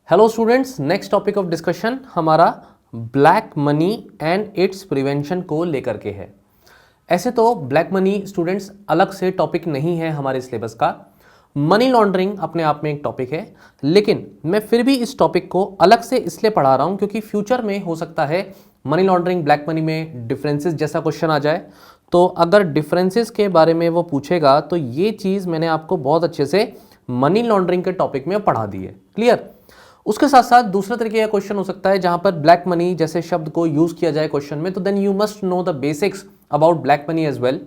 Hello students, next topic of discussion हमारा black money and its prevention को लेकर के है। ऐसे तो ब्लैक मनी स्टूडेंट्स अलग से टॉपिक नहीं है हमारे सिलेबस का, मनी लॉन्ड्रिंग अपने आप में एक टॉपिक है, लेकिन मैं फिर भी इस टॉपिक को अलग से इसलिए पढ़ा रहा हूं क्योंकि फ्यूचर में हो सकता है मनी लॉन्ड्रिंग ब्लैक मनी में डिफरेंसेस जैसा क्वेश्चन आ जाए। तो अगर डिफरेंसेस के बारे में वो पूछेगा तो ये चीज़ मैंने आपको बहुत अच्छे से मनी लॉन्ड्रिंग के टॉपिक में पढ़ा दी है। क्लियर? उसके साथ साथ दूसरे तरीके का क्वेश्चन हो सकता है जहां पर ब्लैक मनी जैसे शब्द को यूज किया जाए क्वेश्चन में, तो then you must know the basics about black money as well.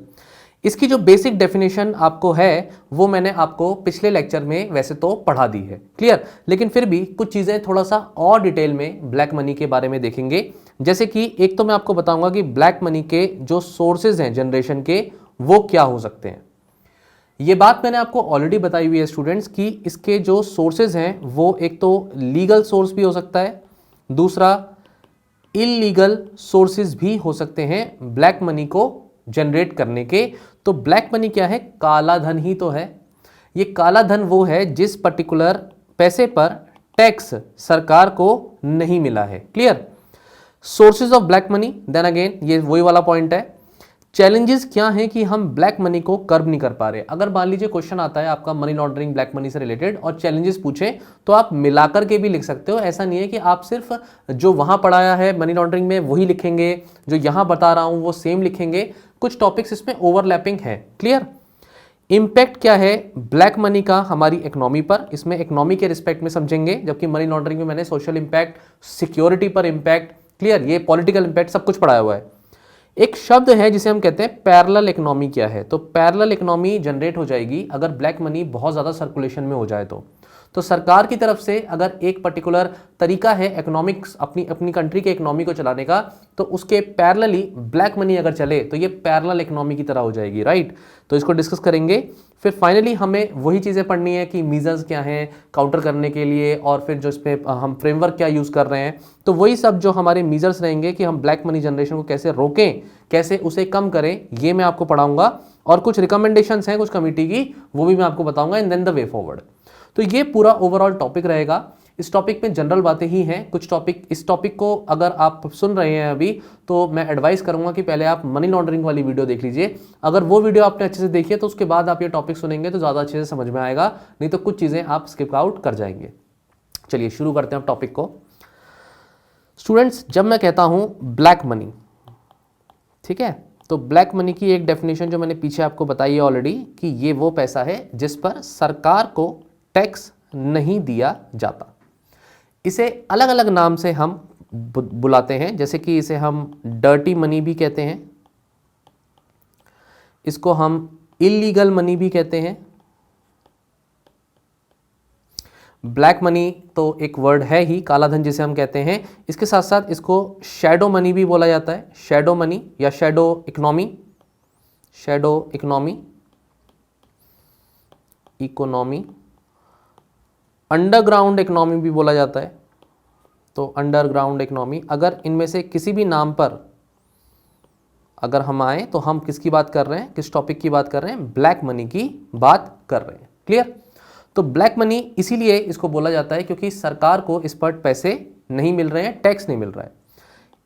इसकी जो बेसिक डेफिनेशन आपको है वो मैंने आपको पिछले लेक्चर में वैसे तो पढ़ा दी है। क्लियर? लेकिन फिर भी कुछ चीजें थोड़ा सा और डिटेल में ब्लैक मनी के बारे में देखेंगे। जैसे कि एक तो मैं आपको बताऊंगा कि ब्लैक मनी के जो सोर्सेज हैं जनरेशन के वो क्या हो सकते हैं। ये बात मैंने आपको ऑलरेडी बताई हुई है स्टूडेंट्स कि इसके जो सोर्सेज हैं वो एक तो लीगल सोर्स भी हो सकता है, दूसरा इलीगल सोर्सेज भी हो सकते हैं ब्लैक मनी को जनरेट करने के। तो ब्लैक मनी क्या है? काला धन ही तो है। ये काला धन वो है जिस पर्टिकुलर पैसे पर टैक्स सरकार को नहीं मिला है। Clear? Sources of black money, then again ये वही वाला पॉइंट है। चैलेंजेस क्या हैं कि हम ब्लैक मनी को कर्ब नहीं कर पा रहे। अगर मान लीजिए क्वेश्चन आता है आपका मनी लॉन्ड्रिंग ब्लैक मनी से रिलेटेड और चैलेंजेस पूछे तो आप मिलाकर के भी लिख सकते हो। ऐसा नहीं है कि आप सिर्फ जो वहां पढ़ाया है मनी लॉन्ड्रिंग में वही लिखेंगे, जो यहां बता रहा हूं वो सेम लिखेंगे। कुछ टॉपिक्स इसमें ओवरलैपिंग है। क्लियर? इंपैक्ट क्या है ब्लैक मनी का हमारी इकोनॉमी पर, इसमें इकोनॉमी के रिस्पेक्ट में समझेंगे, जबकि मनी लॉन्ड्रिंग में मैंने सोशल इंपैक्ट, सिक्योरिटी पर इंपैक्ट, क्लियर, ये पॉलिटिकल इंपैक्ट सब कुछ पढ़ाया हुआ है। एक शब्द है जिसे हम कहते हैं पैरेलल इकोनॉमी। क्या है? तो पैरेलल इकोनॉमी जनरेट हो जाएगी अगर ब्लैक मनी बहुत ज़्यादा सर्कुलेशन में हो जाए तो सरकार की तरफ से अगर एक पर्टिकुलर तरीका है इकोनॉमिक्स अपनी कंट्री के इकोनॉमी को चलाने का, तो उसके पैरेलली ब्लैक मनी अगर चले तो ये पैरेलल इकोनॉमी की तरह हो जाएगी। राइट? तो इसको डिस्कस करेंगे। फिर फाइनली हमें वही चीज़ें पढ़नी है कि मीजर्स क्या हैं काउंटर करने के लिए, और फिर जो इस पर हम फ्रेमवर्क क्या यूज़ कर रहे हैं। तो वही सब जो हमारे मीजर्स रहेंगे कि हम ब्लैक मनी जनरेशन को कैसे रोकें, कैसे उसे कम करें, ये मैं आपको पढ़ाऊंगा। और कुछ रिकमेंडेशंस हैं कुछ कमेटी की, वो भी मैं आपको बताऊंगा in then the way forward. तो ये पूरा ओवरऑल टॉपिक रहेगा। इस टॉपिक में जनरल बातें ही हैं। कुछ टॉपिक, इस टॉपिक को अगर आप सुन रहे हैं अभी तो मैं एडवाइस करूंगा कि पहले आप मनी लॉन्ड्रिंग वाली वीडियो देख लीजिए। अगर वो वीडियो आपने अच्छे से देखी है तो उसके बाद आप ये टॉपिक सुनेंगे तो ज़्यादा अच्छे से समझ में आएगा, नहीं तो कुछ चीज़ें आप स्किप आउट कर जाएंगे। चलिए शुरू करते हैं अब टॉपिक को। स्टूडेंट्स, जब मैं कहता हूं ब्लैक मनी, ठीक है, तो ब्लैक मनी की एक डेफिनेशन जो मैंने पीछे आपको बताई है ऑलरेडी कि ये वो पैसा है जिस पर सरकार को टैक्स नहीं दिया जाता। इसे अलग अलग नाम से हम बुलाते हैं, जैसे कि इसे हम डर्टी मनी भी कहते हैं, इसको हम इलीगल मनी भी कहते हैं। ब्लैक मनी तो एक वर्ड है ही, काला धन जिसे हम कहते हैं। इसके साथ साथ इसको शैडो मनी भी बोला जाता है, शैडो मनी या shadow economy, shadow economy, economy, underground economy भी बोला जाता है। तो अंडरग्राउंड इकोनॉमी, अगर इनमें से किसी भी नाम पर अगर हम आए तो हम किसकी बात कर रहे हैं, किस टॉपिक की बात कर रहे हैं? ब्लैक मनी की बात कर रहे हैं। क्लियर? तो ब्लैक मनी इसीलिए इसको बोला जाता है क्योंकि सरकार को इस पर पैसे नहीं मिल रहे हैं, टैक्स नहीं मिल रहा है।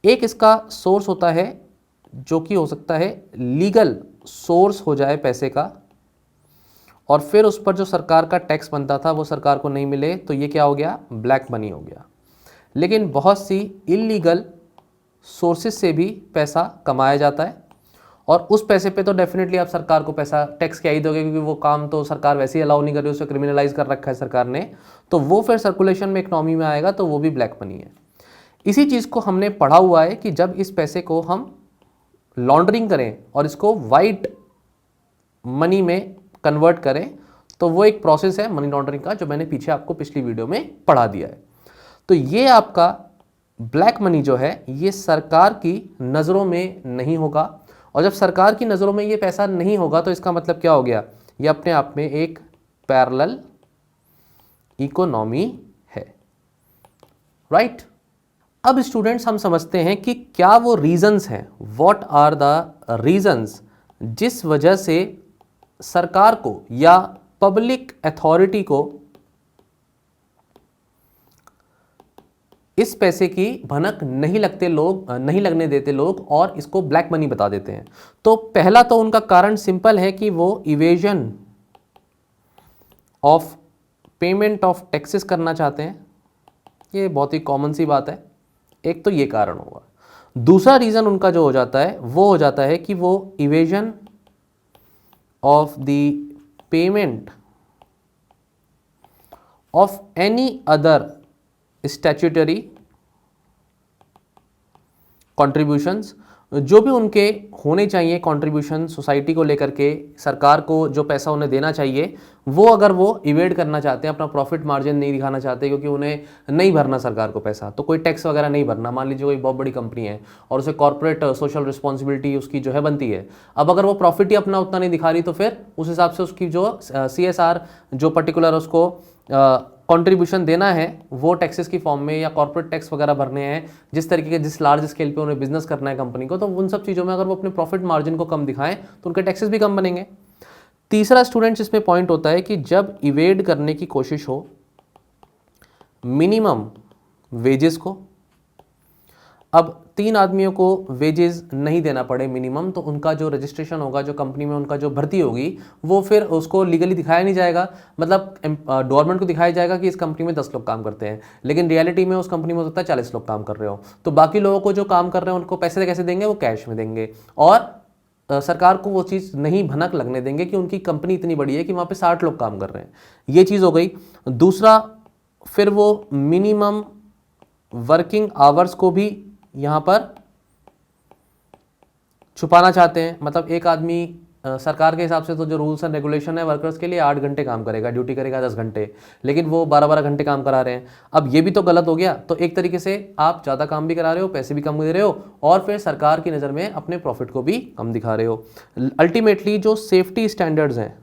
एक इसका सोर्स होता है जो कि हो सकता है लीगल सोर्स हो जाए पैसे का, और फिर उस पर जो सरकार का टैक्स बनता था वो सरकार को नहीं मिले, तो ये क्या हो गया? ब्लैक मनी हो गया। लेकिन बहुत सी इलीगल सोर्सेज से भी पैसा कमाया जाता है, और उस पैसे पे तो डेफिनेटली आप सरकार को पैसा टैक्स क्या ही दोगे, क्योंकि वो काम तो सरकार वैसे ही अलाउ नहीं कर रही, उसे क्रिमिनलाइज कर रखा है सरकार ने। तो वो फिर सर्कुलेशन में इकोनॉमी में आएगा, तो वो भी ब्लैक मनी है। इसी चीज़ को हमने पढ़ा हुआ है कि जब इस पैसे को हम लॉन्ड्रिंग करें और इसको वाइट मनी में कन्वर्ट करें तो वो एक प्रोसेस है मनी लॉन्ड्रिंग का, जो मैंने पीछे आपको पिछली वीडियो में पढ़ा दिया है। तो ये आपका ब्लैक मनी जो है ये सरकार की नज़रों में नहीं होगा, और जब सरकार की नज़रों में ये पैसा नहीं होगा तो इसका मतलब क्या हो गया? ये अपने आप में एक पैरेलल इकोनॉमी है। राइट? अब स्टूडेंट्स हम समझते हैं कि क्या वो रीजंस हैं, व्हाट आर द रीजंस जिस वजह से सरकार को या पब्लिक अथॉरिटी को इस पैसे की भनक नहीं लगने देते लोग और इसको ब्लैक मनी बता देते हैं। तो पहला तो उनका कारण सिंपल है कि वो evasion of payment of taxes करना चाहते हैं। ये बहुत ही कॉमन सी बात है, एक तो ये कारण होगा। दूसरा रीजन उनका जो हो जाता है वो हो जाता है कि वो evasion of the payment of any other statutory contributions, जो भी उनके होने चाहिए कॉन्ट्रीब्यूशन सोसाइटी को लेकर के, सरकार को जो पैसा उन्हें देना चाहिए, वो अगर वो इवेड करना चाहते हैं, अपना प्रॉफिट मार्जिन नहीं दिखाना चाहते क्योंकि उन्हें नहीं भरना सरकार को पैसा, तो कोई टैक्स वगैरह नहीं भरना। मान लीजिए कोई बहुत बड़ी कंपनी है और उसे कॉर्पोरेट सोशल रिस्पॉन्सिबिलिटी उसकी जो है बनती है, अब अगर वो प्रॉफिट ही अपना उतना नहीं दिखा रही तो फिर उस हिसाब से उसकी जो CSR जो पर्टिकुलर उसको कंट्रीब्यूशन देना है वो टैक्सेस की फॉर्म में या कॉर्पोरेट टैक्स वगैरह भरने हैं, जिस तरीके के जिस लार्ज स्केल पे उन्हें बिजनेस करना है कंपनी को, तो उन सब चीज़ों में अगर वो अपने प्रॉफिट मार्जिन को कम दिखाएं तो उनके टैक्सेस भी कम बनेंगे। तीसरा स्टूडेंट्स इसमें पॉइंट होता है कि जब इवेड करने की कोशिश हो मिनिमम वेजेस को, अब 3 आदमियों को वेजेस नहीं देना पड़े मिनिमम, तो उनका जो रजिस्ट्रेशन होगा, जो कंपनी में उनका जो भर्ती होगी, वो फिर उसको लीगली दिखाया नहीं जाएगा। मतलब गवर्नमेंट को दिखाया जाएगा कि इस कंपनी में 10 लोग काम करते हैं, लेकिन रियलिटी में उस कंपनी में हो सकता है 40 लोग काम कर रहे हो। तो बाकी लोगों को जो काम कर रहे हैं उनको पैसे कैसे देंगे? वो कैश में देंगे, और सरकार को वो चीज़ नहीं भनक लगने देंगे कि उनकी कंपनी इतनी बड़ी है कि वहाँ पे 60 लोग काम कर रहे हैं। ये चीज़ हो गई। दूसरा, फिर वो मिनिमम वर्किंग आवर्स को भी यहाँ पर छुपाना चाहते हैं। मतलब एक आदमी सरकार के हिसाब से तो जो रूल्स एंड रेगुलेशन है वर्कर्स के लिए 8 घंटे काम करेगा, ड्यूटी करेगा 10 घंटे, लेकिन वो 12-12 घंटे काम करा रहे हैं। अब ये भी तो गलत हो गया। तो एक तरीके से आप ज़्यादा काम भी करा रहे हो, पैसे भी कम दे रहे हो, और फिर सरकार की नज़र में अपने प्रॉफिट को भी कम दिखा रहे हो। अल्टीमेटली जो सेफ्टी स्टैंडर्ड्स हैं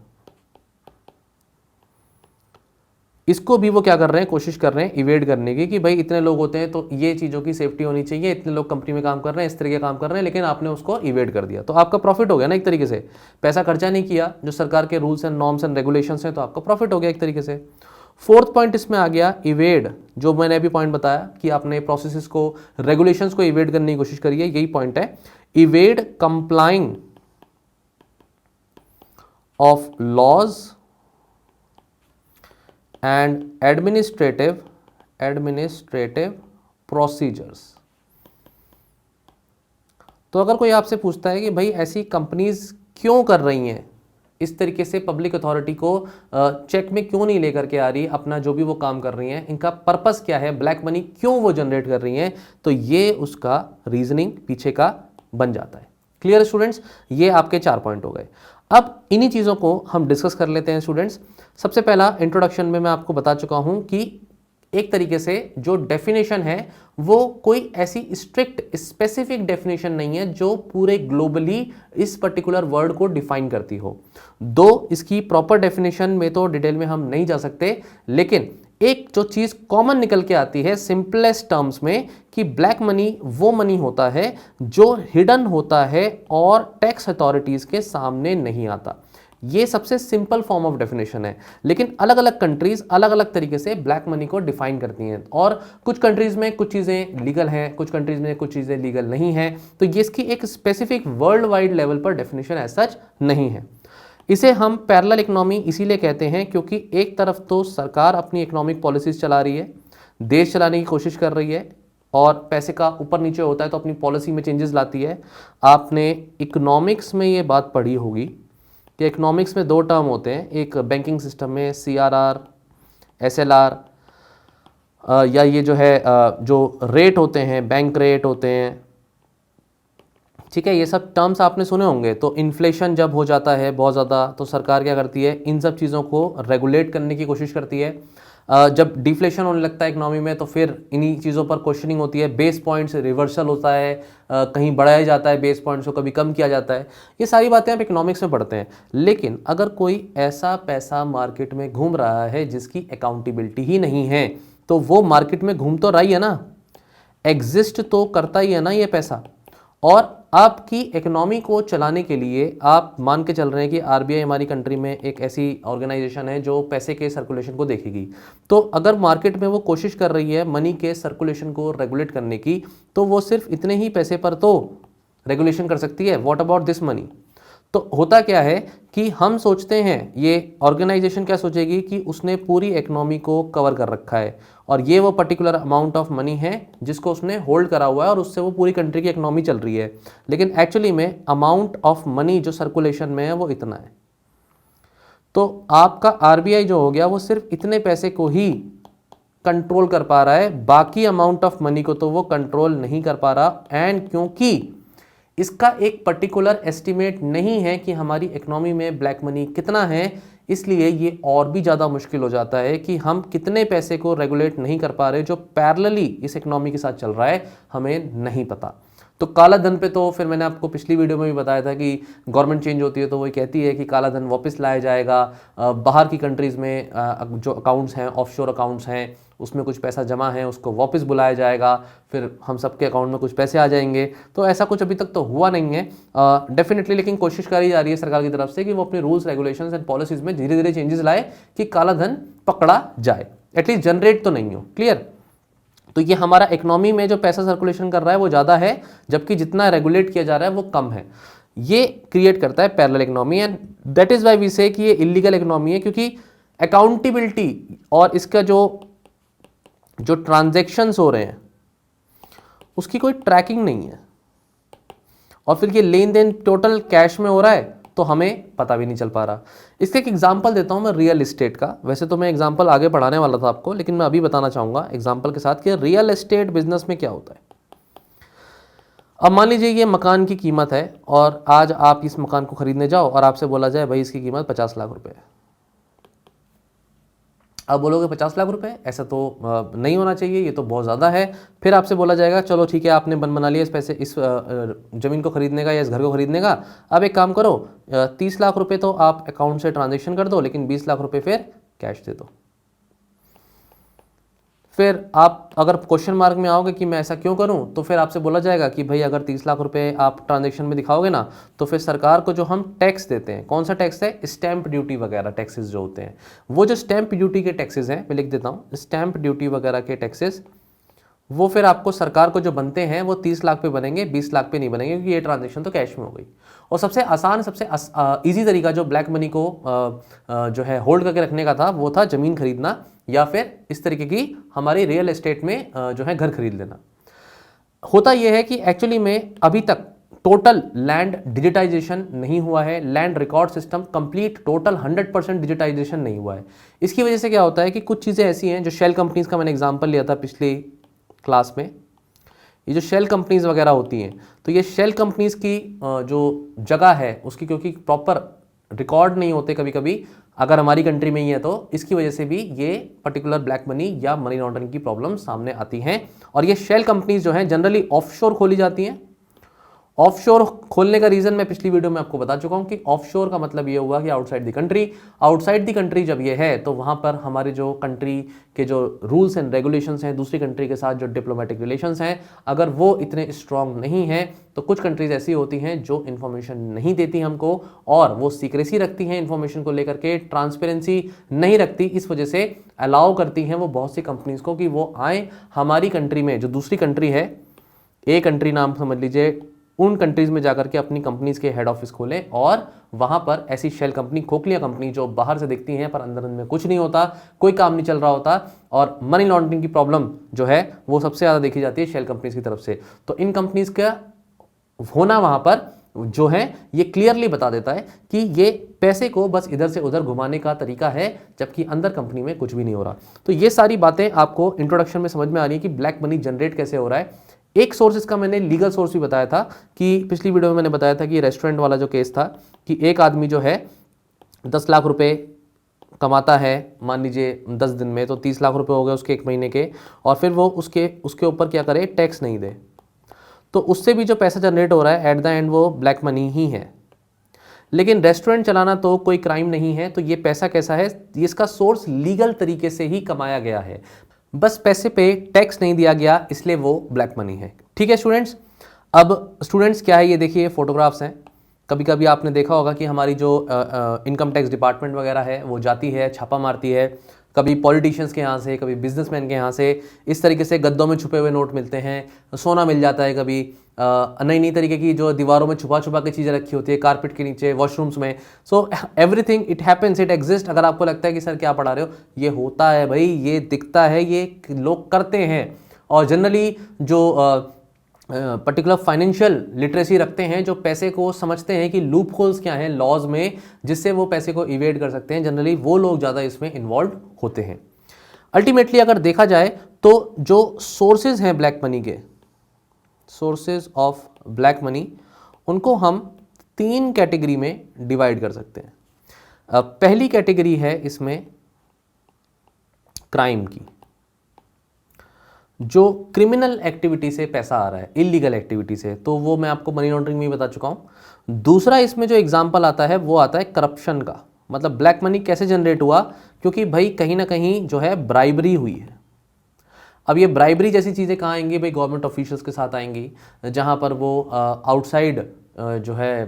इसको भी वो क्या कर रहे हैं, कोशिश कर रहे हैं इवेड करने की, कि भाई इतने लोग होते हैं तो ये चीज़ों की सेफ्टी होनी चाहिए, इतने लोग कंपनी में काम कर रहे हैं, इस तरीके काम कर रहे हैं, लेकिन आपने उसको इवेड कर दिया तो आपका प्रॉफिट हो गया ना एक तरीके से। पैसा खर्चा नहीं किया जो सरकार के rules and norms and regulations हैं, तो आपका प्रॉफिट हो गया एक तरीके से। फोर्थ पॉइंट इसमें आ गया इवेड, जो मैंने अभी पॉइंट बताया कि आपने प्रोसेसेस को, रेगुलेशंस को इवेड करने की कोशिश करी है, यही पॉइंट है। Evade complying of laws and administrative procedures. तो अगर कोई आपसे पूछता है कि भाई ऐसी कंपनीज क्यों कर रही हैं इस तरीके से, पब्लिक अथॉरिटी को चेक में क्यों नहीं लेकर के आ रही अपना जो भी वो काम कर रही हैं, इनका पर्पस क्या है, ब्लैक मनी क्यों वो जनरेट कर रही हैं, तो ये उसका रीजनिंग पीछे का बन जाता है। Clear students? ये आपके 4 पॉइंट हो गए। अब इन्हीं चीज़ों को हम डिस्कस कर लेते हैं स्टूडेंट्स। सबसे पहला, इंट्रोडक्शन में मैं आपको बता चुका हूं कि एक तरीके से जो डेफिनेशन है वो कोई ऐसी स्ट्रिक्ट स्पेसिफिक डेफिनेशन नहीं है जो पूरे ग्लोबली इस पर्टिकुलर वर्ड को डिफाइन करती हो। दो इसकी प्रॉपर डेफिनेशन में तो डिटेल में हम नहीं जा सकते, लेकिन एक जो चीज कॉमन निकल के आती है सिंपलेस्ट टर्म्स में, कि ब्लैक मनी वो मनी होता है जो हिडन होता है और टैक्स अथॉरिटीज के सामने नहीं आता। ये सबसे सिंपल फॉर्म ऑफ डेफिनेशन है, लेकिन अलग अलग कंट्रीज अलग अलग तरीके से ब्लैक मनी को डिफाइन करती हैं, और कुछ कंट्रीज में कुछ चीज़ें लीगल हैं, कुछ कंट्रीज में कुछ चीज़ें लीगल नहीं हैं। तो ये इसकी एक स्पेसिफिक वर्ल्ड वाइड लेवल पर डेफिनेशन एज सच नहीं है। इसे हम पैरेलल इकोनॉमी इसीलिए कहते हैं क्योंकि एक तरफ तो सरकार अपनी इकोनॉमिक पॉलिसीज चला रही है, देश चलाने की कोशिश कर रही है, और पैसे का ऊपर नीचे होता है तो अपनी पॉलिसी में चेंजेस लाती है। आपने इकोनॉमिक्स में ये बात पढ़ी होगी कि इकोनॉमिक्स में 2 टर्म होते हैं, एक बैंकिंग सिस्टम में CRR, SLR, या ये जो है जो रेट होते हैं, बैंक रेट होते हैं, ठीक है, ये सब टर्म्स आपने सुने होंगे। तो इन्फ्लेशन जब हो जाता है बहुत ज़्यादा तो सरकार क्या करती है, इन सब चीज़ों को रेगुलेट करने की कोशिश करती है। जब डिफ्लेशन होने लगता है इकोनॉमी में तो फिर इन्हीं चीज़ों पर क्वेश्चनिंग होती है, बेस पॉइंट्स रिवर्सल होता है, कहीं बढ़ाया जाता है बेस पॉइंट्स को, कभी कम किया जाता है। ये सारी बातें आप इकोनॉमिक्स में पढ़ते हैं। लेकिन अगर कोई ऐसा पैसा मार्केट में घूम रहा है जिसकी अकाउंटेबिलिटी ही नहीं है, तो वो मार्केट में घूम तो रहा ही है ना, एग्जिस्ट तो करता ही है ना ये पैसा, और आपकी इकोनॉमी को चलाने के लिए आप मान के चल रहे हैं कि आरबीआई हमारी कंट्री में एक ऐसी ऑर्गेनाइजेशन है जो पैसे के सर्कुलेशन को देखेगी। तो अगर मार्केट में वो कोशिश कर रही है मनी के सर्कुलेशन को रेगुलेट करने की, तो वो सिर्फ इतने ही पैसे पर तो रेगुलेशन कर सकती है। What about this money? तो होता क्या है कि हम सोचते हैं, ये ऑर्गेनाइजेशन क्या सोचेगी कि उसने पूरी इकोनॉमी को कवर कर रखा है और ये वो पर्टिकुलर अमाउंट ऑफ मनी है जिसको उसने होल्ड करा हुआ है और उससे वो पूरी कंट्री की इकोनॉमी चल रही है। लेकिन एक्चुअली में अमाउंट ऑफ मनी जो सर्कुलेशन में है वो इतना है। तो आपका आरबीआई जो हो गया वो सिर्फ इतने पैसे को ही कंट्रोल कर पा रहा है, बाकी अमाउंट ऑफ मनी को तो वो कंट्रोल नहीं कर पा रहा। एंड क्योंकि इसका एक पर्टिकुलर एस्टिमेट नहीं है कि हमारी इकोनॉमी में ब्लैक मनी कितना है, इसलिए ये और भी ज़्यादा मुश्किल हो जाता है कि हम कितने पैसे को रेगुलेट नहीं कर पा रहे जो पैरेलली इस इकोनॉमी के साथ चल रहा है, हमें नहीं पता। तो काला धन पे तो फिर मैंने आपको पिछली वीडियो में भी बताया था कि गवर्नमेंट चेंज होती है तो वो कहती है कि काला धन वापस लाया जाएगा। बाहर की कंट्रीज़ में जो अकाउंट्स हैं, ऑफशोर अकाउंट्स हैं, उसमें कुछ पैसा जमा है उसको वापस बुलाया जाएगा, फिर हम सबके अकाउंट में कुछ पैसे आ जाएंगे। तो ऐसा कुछ अभी तक तो हुआ नहीं है डेफिनेटली, लेकिन कोशिश करी जा रही है सरकार की तरफ से कि वो अपने रूल्स, रेगुलेशंस एंड पॉलिसीज़ में धीरे धीरे चेंजेस लाए कि काला धन पकड़ा जाए, एटलीस्ट जनरेट तो नहीं हो। क्लियर? तो ये हमारा इकोनॉमी में जो पैसा सर्कुलेशन कर रहा है वो ज़्यादा है, जबकि जितना रेगुलेट किया जा रहा है वो कम है। ये क्रिएट करता है parallel economy and that is why we say कि ये इलीगल इकोनॉमी है, क्योंकि अकाउंटेबिलिटी और इसका जो ट्रांजैक्शंस हो रहे हैं उसकी कोई ट्रैकिंग नहीं है, और फिर ये लेन देन टोटल कैश में हो रहा है तो हमें पता भी नहीं चल पा रहा। इसका एक एग्जांपल देता हूं मैं रियल एस्टेट का। वैसे तो मैं एग्जांपल आगे पढ़ाने वाला था आपको, लेकिन मैं अभी बताना चाहूँगा एग्जांपल के साथ कि रियल एस्टेट बिजनेस में क्या होता है। अब मान लीजिए ये मकान की कीमत है और आज आप इस मकान को खरीदने जाओ और आपसे बोला जाए भाई इसकी कीमत 50 लाख रुपए है। अब बोलोगे 50 लाख रुपए, ऐसा तो नहीं होना चाहिए, ये तो बहुत ज़्यादा है। फिर आपसे बोला जाएगा चलो ठीक है, आपने बना लिया इस पैसे, इस ज़मीन को खरीदने का या इस घर को खरीदने का। अब एक काम करो, 30 लाख रुपए तो आप अकाउंट से ट्रांजेक्शन कर दो, लेकिन 20 लाख रुपए फिर कैश दे दो। फिर आप अगर क्वेश्चन मार्क में आओगे कि मैं ऐसा क्यों करूं, तो फिर आपसे बोला जाएगा कि भाई अगर 30 लाख रुपए आप ट्रांजैक्शन में दिखाओगे ना, तो फिर सरकार को जो हम टैक्स देते हैं, कौन सा टैक्स है, स्टैंप ड्यूटी वगैरह टैक्सेस जो होते हैं, वो जो स्टैंप ड्यूटी के टैक्सेस हैं, मैं लिख देता हूं, स्टैंप ड्यूटी वगैरह के टैक्सेस, वो फिर आपको सरकार को जो बनते हैं वो 30 लाख पे बनेंगे, 20 लाख पे नहीं बनेंगे, क्योंकि ये ट्रांजेक्शन तो कैश में हो गई। और सबसे आसान, सबसे ईजी तरीका जो ब्लैक मनी को जो है होल्ड करके रखने का था, वो था ज़मीन खरीदना या फिर इस तरीके की हमारी रियल एस्टेट में जो है घर खरीद लेना। होता यह है कि एक्चुअली में अभी तक टोटल लैंड डिजिटाइजेशन नहीं हुआ है, land record system complete total 100% digitisation नहीं हुआ है। इसकी वजह से क्या होता है कि कुछ चीज़ें ऐसी हैं, जो शेल कंपनीज़ का मैंने एग्जाम्पल लिया था पिछली क्लास में, ये जो शेल कंपनीज़ वगैरह होती हैं, तो ये शेल कंपनीज़ की जो जगह है उसकी क्योंकि प्रॉपर रिकॉर्ड नहीं होते कभी कभी, अगर हमारी कंट्री में ही है तो इसकी वजह से भी ये पर्टिकुलर ब्लैक मनी या मनी लॉन्ड्रिंग की प्रॉब्लम सामने आती हैं। और ये शेल कंपनीज जो हैं जनरली ऑफशोर खोली जाती हैं। ऑफशोर खोलने का रीजन मैं पिछली वीडियो में आपको बता चुका हूं कि ऑफशोर का मतलब ये हुआ कि outside the country. Outside the country जब ये है तो वहां पर हमारे जो कंट्री के जो रूल्स एंड रेगुलेशंस हैं, दूसरी कंट्री के साथ जो डिप्लोमेटिक रिलेशंस हैं, अगर वो इतने स्ट्रांग नहीं हैं, तो कुछ कंट्रीज ऐसी होती हैं जो इन्फॉर्मेशन नहीं देती हमको और वो सीक्रेसी रखती हैं इन्फॉर्मेशन को लेकर के, ट्रांसपेरेंसी नहीं रखती। इस वजह से अलाउ करती हैं वो बहुत सी कंपनीज को कि वो आए हमारी कंट्री में, जो दूसरी कंट्री है, ए कंट्री नाम समझ लीजिए, उन कंट्रीज में जाकर के अपनी कंपनीज के हेड ऑफिस खोलें और वहां पर ऐसी शेल कंपनी, खोखलिया कंपनी जो बाहर से दिखती हैं पर अंदर में कुछ नहीं होता, कोई काम नहीं चल रहा होता और मनी लॉन्ड्रिंग की प्रॉब्लम जो है वो सबसे ज़्यादा देखी जाती है शेल कंपनीज की तरफ से। तो इन कंपनीज का होना वहां पर जो है ये क्लियरली बता देता है कि ये पैसे को बस इधर से उधर घुमाने का तरीका है, जबकि अंदर कंपनी में कुछ भी नहीं हो रहा। तो ये सारी बातें आपको इंट्रोडक्शन में समझ में आ रही है कि ब्लैक मनी जनरेट कैसे हो रहा है। एक सोर्स इसका मैंने लीगल सोर्स भी बताया था कि पिछली वीडियो में मैंने बताया था कि रेस्टोरेंट वाला जो केस था कि एक आदमी जो है 10 लाख रुपए कमाता है, मान लीजिए 10 दिन में, तो 30 लाख रुपए हो गए उसके एक महीने के, और फिर वो उसके ऊपर क्या करे, टैक्स नहीं दे, तो उससे भी जो पैसा जनरेट हो रहा है एट द एंड वो ब्लैक मनी ही है। लेकिन रेस्टोरेंट चलाना तो कोई क्राइम नहीं है, तो ये पैसा कैसा है, इसका सोर्स लीगल तरीके से ही कमाया गया है, बस पैसे पे टैक्स नहीं दिया गया इसलिए वो ब्लैक मनी है। ठीक है स्टूडेंट्स, अब स्टूडेंट्स क्या है, ये देखिए फोटोग्राफ्स हैं। कभी कभी आपने देखा होगा कि हमारी जो इनकम टैक्स डिपार्टमेंट वगैरह है वो जाती है, छापा मारती है, कभी पॉलिटिशियंस के यहाँ से, कभी बिजनेसमैन के यहाँ से इस तरीके से गद्दों में छुपे हुए नोट मिलते हैं, सोना मिल जाता है, कभी नई नई तरीके की जो दीवारों में छुपा छुपा के चीज़ें रखी होती है, कारपेट के नीचे, वॉशरूम्स में। So everything it happens, it exist. अगर आपको लगता है कि सर क्या पढ़ा रहे हो, ये होता है भाई, ये दिखता है, ये लोग करते हैं। और जनरली जो पर्टिकुलर फाइनेंशियल लिटरेसी रखते हैं, जो पैसे को समझते हैं कि लूप होल्स क्या हैं लॉज में जिससे वो पैसे को इवेड कर सकते हैं, जनरली वो लोग ज़्यादा इसमें इन्वॉल्व होते हैं। अल्टीमेटली अगर देखा जाए तो जो सोर्सेज हैं ब्लैक मनी के, सोर्सेज ऑफ ब्लैक मनी, उनको हम 3 कैटेगरी में डिवाइड कर सकते हैं। पहली कैटेगरी है इसमें क्राइम की, जो क्रिमिनल एक्टिविटी से पैसा आ रहा है, इलीगल एक्टिविटी से, तो वो मैं आपको मनी लॉन्ड्रिंग में ही बता चुका हूं। दूसरा इसमें जो एग्जांपल आता है वो आता है करप्शन का, मतलब ब्लैक मनी कैसे जनरेट हुआ, क्योंकि भाई कहीं ना कहीं जो है ब्राइबरी हुई है। अब ये ब्राइबरी जैसी चीज़ें कहाँ आएंगी भाई, गवर्नमेंट ऑफिशियल्स के साथ आएंगी, जहाँ पर वो आउटसाइड जो है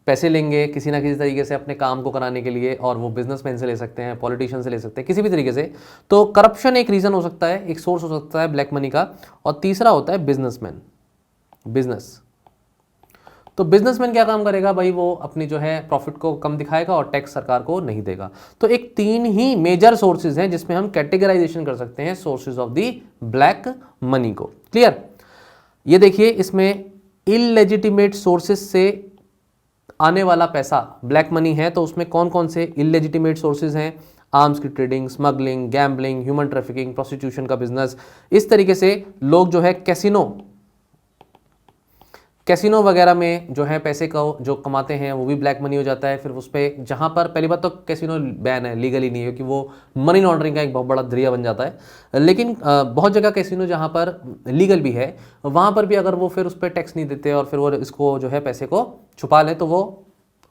पैसे लेंगे किसी ना किसी तरीके से अपने काम को कराने के लिए, और वो बिजनेसमैन से ले सकते हैं, पॉलिटिशियन से ले सकते हैं, किसी भी तरीके से। तो करप्शन एक रीज़न हो सकता है, एक सोर्स हो सकता है ब्लैक मनी का। और तीसरा होता है बिजनेसमैन, बिजनेस। तो बिजनेसमैन क्या काम करेगा भाई, वो अपनी जो है प्रॉफिट को कम दिखाएगा और टैक्स सरकार को नहीं देगा। तो एक 3 ही मेजर सोर्सेज हैं जिसमें हम कैटेगराइजेशन कर सकते हैं sources of the black money को। क्लियर? ये देखिए इसमें इलेजिटिमेट सोर्सेज से आने वाला पैसा ब्लैक मनी है, तो उसमें कौन कौन से इलेजिटिमेट सोर्सेज हैं? आर्म्स की trading, smuggling, gambling, human trafficking, prostitution का बिजनेस। इस तरीके से लोग जो है कैसीनो वगैरह में जो है पैसे को जो कमाते हैं वो भी ब्लैक मनी हो जाता है। फिर उस पर जहाँ पर पहली बात तो कैसीनो बैन है, लीगली नहीं है, क्योंकि वो मनी लॉन्ड्रिंग का एक बहुत बड़ा जरिया बन जाता है। लेकिन बहुत जगह कैसीनो जहाँ पर लीगल भी है, वहाँ पर भी अगर वो फिर उस पर टैक्स नहीं देते और फिर वो इसको जो है पैसे को छुपा लें, तो वो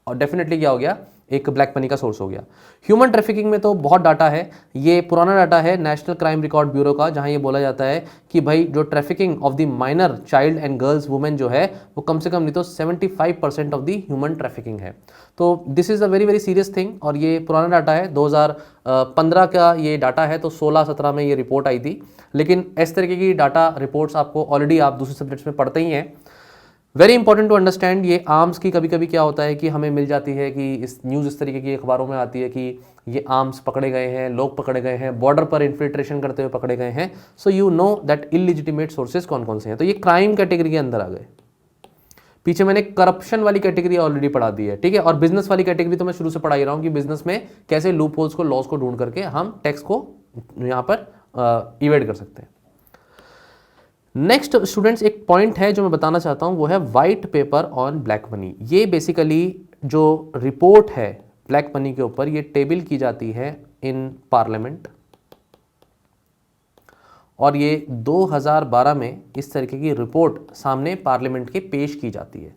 डेफिनेटली क्या हो गया, एक ब्लैक मनी का सोर्स हो गया। ह्यूमन ट्रैफिकिंग में तो बहुत डाटा है, ये पुराना डाटा है नेशनल क्राइम रिकॉर्ड ब्यूरो का, जहां ये बोला जाता है कि भाई जो trafficking of the minor child and girls women जो है वो कम से कम नहीं तो 75% ऑफ द ह्यूमन ट्रैफिकिंग है। तो this is a very very serious thing, और ये पुराना डाटा है, 2015 का ये डाटा है, तो 16-17 में ये रिपोर्ट आई थी। लेकिन इस तरीके की डाटा रिपोर्ट्स आपको ऑलरेडी आप दूसरे सब्जेक्ट्स में पढ़ते ही हैं। वेरी इंपॉर्टेंट टू अंडरस्टैंड, ये आर्म्स की कभी कभी क्या होता है कि हमें मिल जाती है कि इस न्यूज़ इस तरीके की अखबारों में आती है कि ये आर्म्स पकड़े गए हैं, लोग पकड़े गए हैं, बॉर्डर पर इन्फिल्ट्रेशन करते हुए पकड़े गए हैं। So you know that illegitimate sources कौन कौन से हैं। तो ये क्राइम कैटेगरी के अंदर आ गए। पीछे मैंने करप्शन वाली कैटेगरी ऑलरेडी पढ़ा दी है, ठीक है। और बिजनेस वाली कैटेगरी तो मैं शुरू से पढ़ा ही रहा हूँ कि बिजनेस में कैसे लूप होल्स को, लॉस को ढूंढ करके हम टैक्स को यहाँ पर इवेड कर सकते हैं। नेक्स्ट स्टूडेंट्स एक पॉइंट है जो मैं बताना चाहता हूं, वो है white paper on black money. ये बेसिकली जो रिपोर्ट है ब्लैक मनी के ऊपर, ये टेबल की जाती है इन पार्लियामेंट, और ये 2012 में इस तरीके की रिपोर्ट सामने पार्लियामेंट के पेश की जाती है।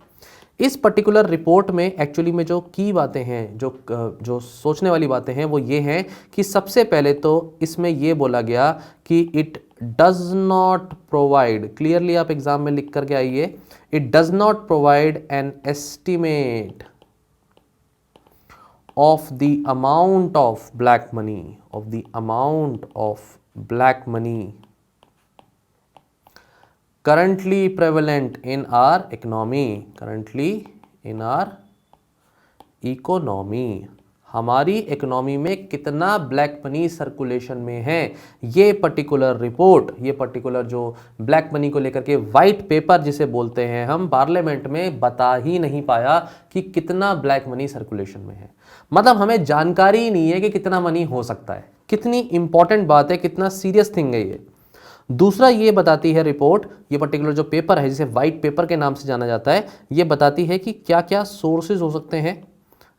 इस पर्टिकुलर रिपोर्ट में एक्चुअली में जो की बातें हैं, जो सोचने वाली बातें हैं, वो ये हैं कि सबसे पहले तो इसमें ये बोला गया कि it does not provide, clearly आप एग्जाम में लिख करके आइए, it does not provide an estimate of the amount of black money, of the amount of black money currently prevalent in our economy, currently in our economy, हमारी economy में कितना black money circulation में है। ये particular report, ये particular जो black money को लेकर के वाइट पेपर जिसे बोलते हैं, हम पार्लियामेंट में बता ही नहीं पाया कि कितना ब्लैक मनी सर्कुलेशन में है। मतलब हमें जानकारी ही नहीं है कि कितना मनी हो सकता है। कितनी इंपॉर्टेंट बात है, कितना सीरियस थिंग है ये। दूसरा ये बताती है रिपोर्ट, ये पर्टिकुलर जो पेपर है जिसे वाइट पेपर के नाम से जाना जाता है, ये बताती है कि क्या क्या सोर्सेज हो सकते हैं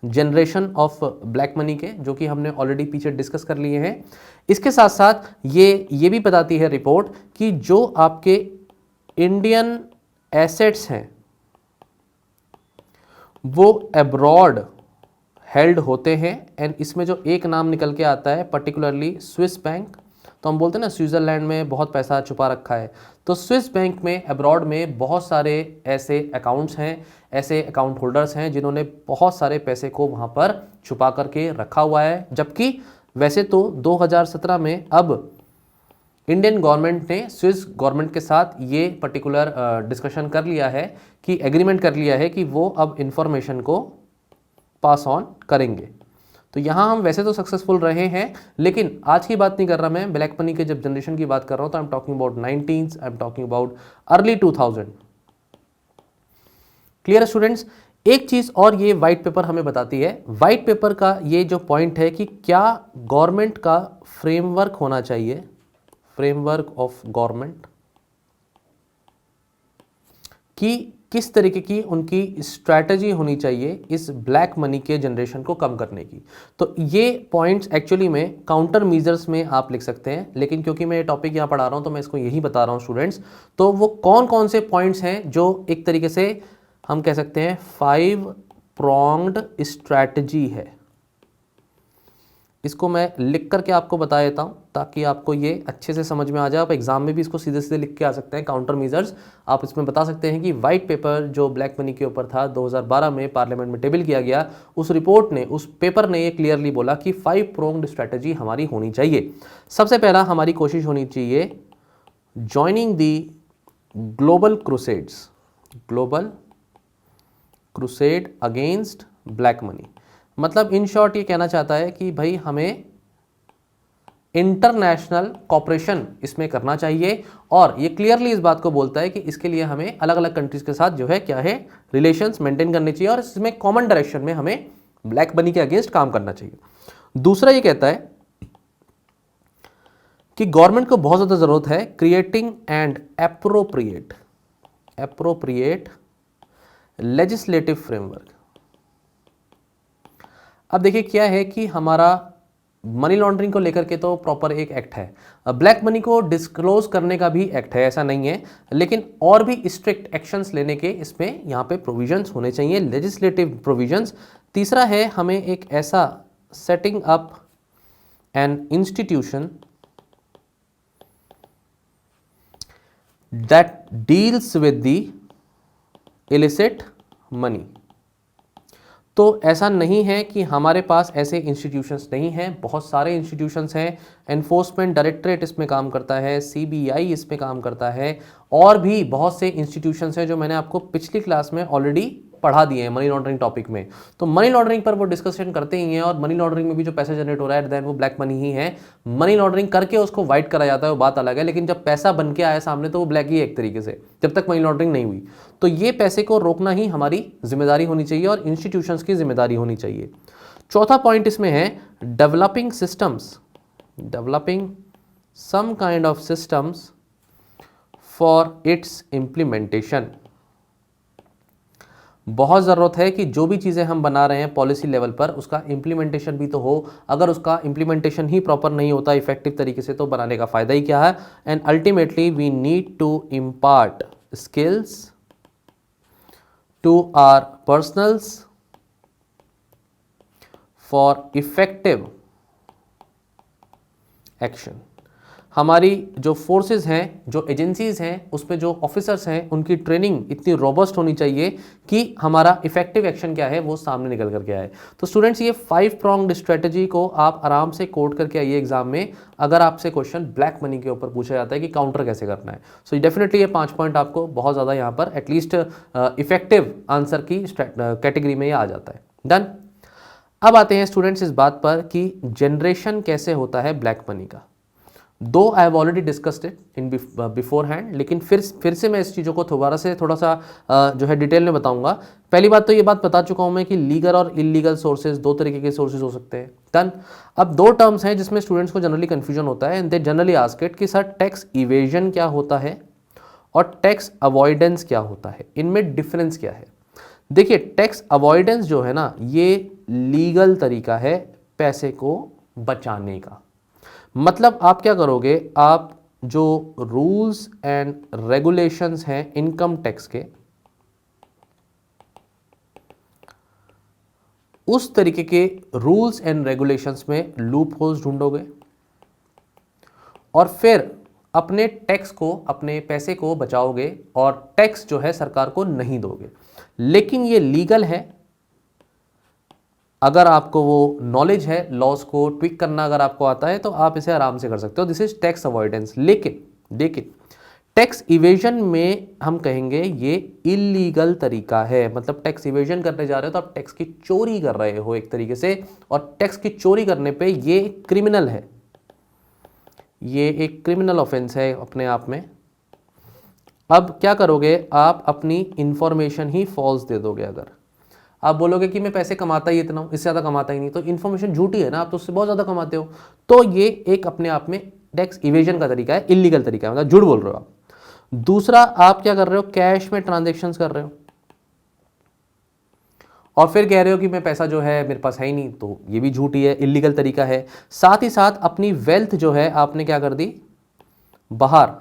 जनरेशन ऑफ ब्लैक मनी के, जो कि हमने ऑलरेडी पीछे डिस्कस कर लिए हैं। इसके साथ साथ ये भी बताती है रिपोर्ट कि जो आपके इंडियन एसेट्स हैं वो अब्रॉड हेल्ड होते हैं, एंड इसमें जो एक नाम निकल के आता है पर्टिकुलरली स्विस बैंक, तो हम बोलते हैं ना स्विट्ज़रलैंड में बहुत पैसा छुपा रखा है, तो स्विस बैंक में अब्रॉड में बहुत सारे ऐसे अकाउंट्स हैं, ऐसे अकाउंट होल्डर्स हैं जिन्होंने बहुत सारे पैसे को वहाँ पर छुपा करके रखा हुआ है। जबकि वैसे तो 2017 में अब इंडियन गवर्नमेंट ने स्विस गवर्नमेंट के साथ ये पर्टिकुलर डिस्कशन कर लिया है कि एग्रीमेंट कर लिया है कि वो अब इंफॉर्मेशन को पास ऑन करेंगे। तो यहाँ हम वैसे तो सक्सेसफुल रहे हैं, लेकिन आज की बात नहीं कर रहा मैं, ब्लैक मनी के जब जनरेशन की बात कर रहा हूँ तो I am talking about 19s, I am talking about early 2000। Clear है स्टूडेंट्स? एक चीज और ये व्हाइट पेपर हमें बताती है, व्हाइट पेपर का ये जो पॉइंट है कि क्या गवर्नमेंट का फ्रेमवर्क होना चाहिए, फ्रेमवर्क ऑफ गवर्नमेंट, कि किस तरीके की उनकी स्ट्रैटेजी होनी चाहिए इस ब्लैक मनी के जनरेशन को कम करने की। तो ये पॉइंट्स एक्चुअली में काउंटर मेजर्स में आप लिख सकते हैं, लेकिन क्योंकि मैं ये टॉपिक यहाँ पढ़ा रहा हूँ तो मैं इसको यही बता रहा हूँ स्टूडेंट्स। तो वो कौन कौन से पॉइंट्स हैं जो एक तरीके से हम कह सकते हैं 5 pronged स्ट्रैटेजी है। इसको मैं लिख करके आपको बता देता हूं ताकि आपको ये अच्छे से समझ में आ जाए। आप एग्जाम में भी इसको सीधे सीधे लिख के आ सकते हैं, काउंटर मेजर्स। आप इसमें बता सकते हैं कि वाइट पेपर जो ब्लैक मनी के ऊपर था 2012 में पार्लियामेंट में टेबल किया गया, उस रिपोर्ट ने, उस पेपर ने ये क्लियरली बोला कि 5 pronged स्ट्रैटेजी हमारी होनी चाहिए। सबसे पहला हमारी कोशिश होनी चाहिए ज्वाइनिंग दी global crusades, global crusade against black money. मतलब इन शॉर्ट ये कहना चाहता है कि भाई हमें इंटरनेशनल कॉपरेशन इसमें करना चाहिए, और ये क्लियरली इस बात को बोलता है कि इसके लिए हमें अलग अलग कंट्रीज के साथ जो है क्या है रिलेशंस मेंटेन करने चाहिए, और इसमें कॉमन डायरेक्शन में हमें ब्लैक मनी के अगेंस्ट काम करना चाहिए। दूसरा ये कहता है कि गवर्नमेंट को बहुत ज्यादा जरूरत है creating and appropriate legislative framework. अब देखिए क्या है कि हमारा मनी लॉन्ड्रिंग को लेकर के तो प्रॉपर एक एक्ट है, ब्लैक मनी को डिस्क्लोज करने का भी एक्ट है, ऐसा नहीं है, लेकिन और भी स्ट्रिक्ट एक्शंस लेने के इसमें यहाँ पे प्रोविजंस होने चाहिए, लेजिस्लेटिव प्रोविजंस। तीसरा है हमें एक ऐसा setting up an institution that deals with the illicit money. तो ऐसा नहीं है कि हमारे पास ऐसे इंस्टीट्यूशंस नहीं हैं, बहुत सारे इंस्टीट्यूशंस हैं। एनफोर्समेंट डायरेक्टरेट इसमें काम करता है, सीबीआई इसमें काम करता है, और भी बहुत से इंस्टीट्यूशंस हैं जो मैंने आपको पिछली क्लास में ऑलरेडी पढ़ा दिए हैं मनी लॉन्ड्रिंग टॉपिक में। तो मनी लॉन्ड्रिंग पर वो डिस्कशन करते ही हैं, और मनी लॉन्ड्रिंग में भी जो पैसा जनरेट हो रहा है देन वो ब्लैक मनी ही है। मनी लॉन्ड्रिंग करके उसको वाइट करा जाता है, वो बात अलग है, लेकिन जब पैसा बन के आया सामने तो वो ब्लैक ही है एक तरीके से, जब तक मनी लॉन्ड्रिंग नहीं हुई। तो ये पैसे को रोकना ही हमारी जिम्मेदारी होनी चाहिए और इंस्टीट्यूशंस की जिम्मेदारी होनी चाहिए। चौथा पॉइंट इसमें है developing systems, developing some kind of systems for its implementation. बहुत ज़रूरत है कि जो भी चीज़ें हम बना रहे हैं पॉलिसी लेवल पर उसका इम्प्लीमेंटेशन भी तो हो। अगर उसका इम्प्लीमेंटेशन ही प्रॉपर नहीं होता इफेक्टिव तरीके से तो बनाने का फ़ायदा ही क्या है। And ultimately we need to impart skills to our personals for effective action. हमारी जो फोर्सेस हैं, जो एजेंसीज हैं, उसमें जो ऑफिसर्स हैं, उनकी ट्रेनिंग इतनी रोबस्ट होनी चाहिए कि हमारा इफेक्टिव एक्शन क्या है वो सामने निकल करके आए। तो स्टूडेंट्स ये 5 pronged स्ट्रेटजी को आप आराम से कोड करके आइए एग्जाम में, अगर आपसे क्वेश्चन ब्लैक मनी के ऊपर पूछा जाता है कि काउंटर कैसे करना है। सो डेफिनेटली ये 5 पॉइंट आपको बहुत ज़्यादा यहाँ पर एटलीस्ट इफेक्टिव आंसर की कैटेगरी में ये आ जाता है। डन। अब आते हैं स्टूडेंट्स इस बात पर कि जनरेशन कैसे होता है ब्लैक मनी का। दो आई have already discussed it in before hand, लेकिन फिर से मैं इस चीज़ों को थोड़ा सा जो है डिटेल में बताऊंगा। पहली बात तो ये बात बता चुका हूं मैं कि लीगल और इलीगल सोर्सेज, दो तरीके के सोर्सेज हो सकते हैं। डन। अब दो टर्म्स हैं जिसमें स्टूडेंट्स को जनरली कंफ्यूजन होता है, and they generally ask it कि सर टैक्स इवेजन क्या होता है और टैक्स अवॉइडेंस क्या होता है, इनमें डिफरेंस क्या है। देखिए टैक्स अवॉइडेंस जो है ना ये लीगल तरीका है पैसे को बचाने का। मतलब आप क्या करोगे, आप जो रूल्स एंड रेगुलेशंस हैं इनकम टैक्स के, उस तरीके के रूल्स एंड रेगुलेशंस में लूप होल्स ढूंढोगे और फिर अपने टैक्स को, अपने पैसे को बचाओगे और टैक्स जो है सरकार को नहीं दोगे। लेकिन ये लीगल है, अगर आपको वो नॉलेज है, लॉस को ट्विक करना अगर आपको आता है तो आप इसे आराम से कर सकते हो। This is tax avoidance. लेकिन टैक्स इवेजन में हम कहेंगे ये इलीगल तरीका है, मतलब टैक्स इवेजन करने जा रहे हो तो आप टैक्स की चोरी कर रहे हो एक तरीके से, और टैक्स की चोरी करने पे ये क्रिमिनल है, ये एक क्रिमिनल ऑफेंस है अपने आप में। अब क्या करोगे, आप अपनी इंफॉर्मेशन ही फॉल्स दे दोगे। अगर आप बोलोगे कि मैं पैसे कमाता ही इतना हूं, इससे ज़्यादा कमाता ही नहीं, तो इन्फॉर्मेशन झूठी है ना, आप तो उससे बहुत ज़्यादा कमाते हो, तो ये एक अपने आप में टैक्स इवेजन का तरीका है, इलीगल तरीका है, मतलब झूठ बोल रहे हो आप। दूसरा, आप क्या कर रहे हो, कैश में ट्रांजेक्शन्स कर रहे हो और फिर कह रहे हो कि मैं पैसा जो है मेरे पास है ही नहीं, तो ये भी झूठी है, इलीगल तरीका है। साथ ही साथ अपनी वेल्थ जो है आपने क्या कर दी, बाहर,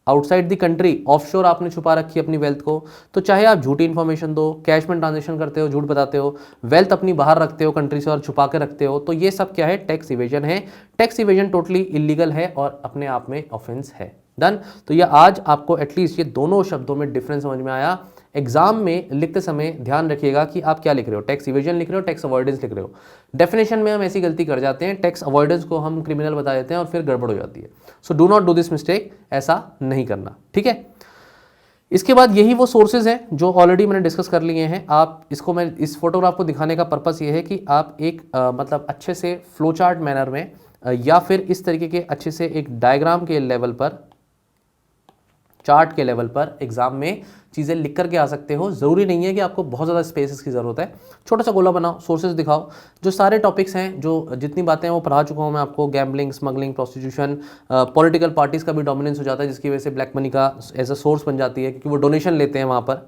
आउटसाइड द कंट्री, ऑफशोर आपने छुपा रखी है अपनी वेल्थ को। तो चाहे आप झूठी इंफॉर्मेशन दो, कैश में ट्रांजेक्शन करते हो, झूठ बताते हो, वेल्थ अपनी बाहर रखते हो कंट्री से और छुपा के रखते हो, तो ये सब क्या है, टैक्स इवेजन है। टैक्स इवेजन टोटली इलीगल है और अपने आप में ऑफेंस है। डन। तो ये आज आपको एटलीस्ट ये दोनों शब्दों में डिफरेंस समझ में आया। एग्जाम में लिखते समय ध्यान रखिएगा कि आप क्या लिख रहे हो, टैक्स इवेजन लिख रहे हो, टैक्स अवॉइडेंस लिख रहे हो। डेफिनेशन में हम ऐसी गलती कर जाते हैं, टैक्स अवॉइडेंस को हम क्रिमिनल बता देते हैं और फिर गड़बड़ हो जाती है। So do not do this mistake, ऐसा नहीं करना, ठीक है। इसके बाद यही वो सोर्सेज हैं जो ऑलरेडी मैंने डिस्कस कर लिए हैं। आप इसको, मैं इस फोटोग्राफ को दिखाने का पर्पस ये है कि आप एक मतलब अच्छे से फ्लो चार्ट मैनर में या फिर इस तरीके के अच्छे से एक डायग्राम के लेवल पर, चार्ट के लेवल पर एग्जाम में चीज़ें लिख करके आ सकते हो। ज़रूरी नहीं है कि आपको बहुत ज़्यादा स्पेसेस की ज़रूरत है, छोटा सा गोला बनाओ, सोर्सेज दिखाओ। जो सारे टॉपिक्स हैं, जो जितनी बातें हैं वो पढ़ा चुका हूँ मैं आपको, gambling, smuggling, prostitution, political parties का भी डोमिनेंस हो जाता है जिसकी वजह से ब्लैक मनी का एज अ सोर्स बन जाती है, क्योंकि वो डोनेशन लेते हैं वहाँ पर,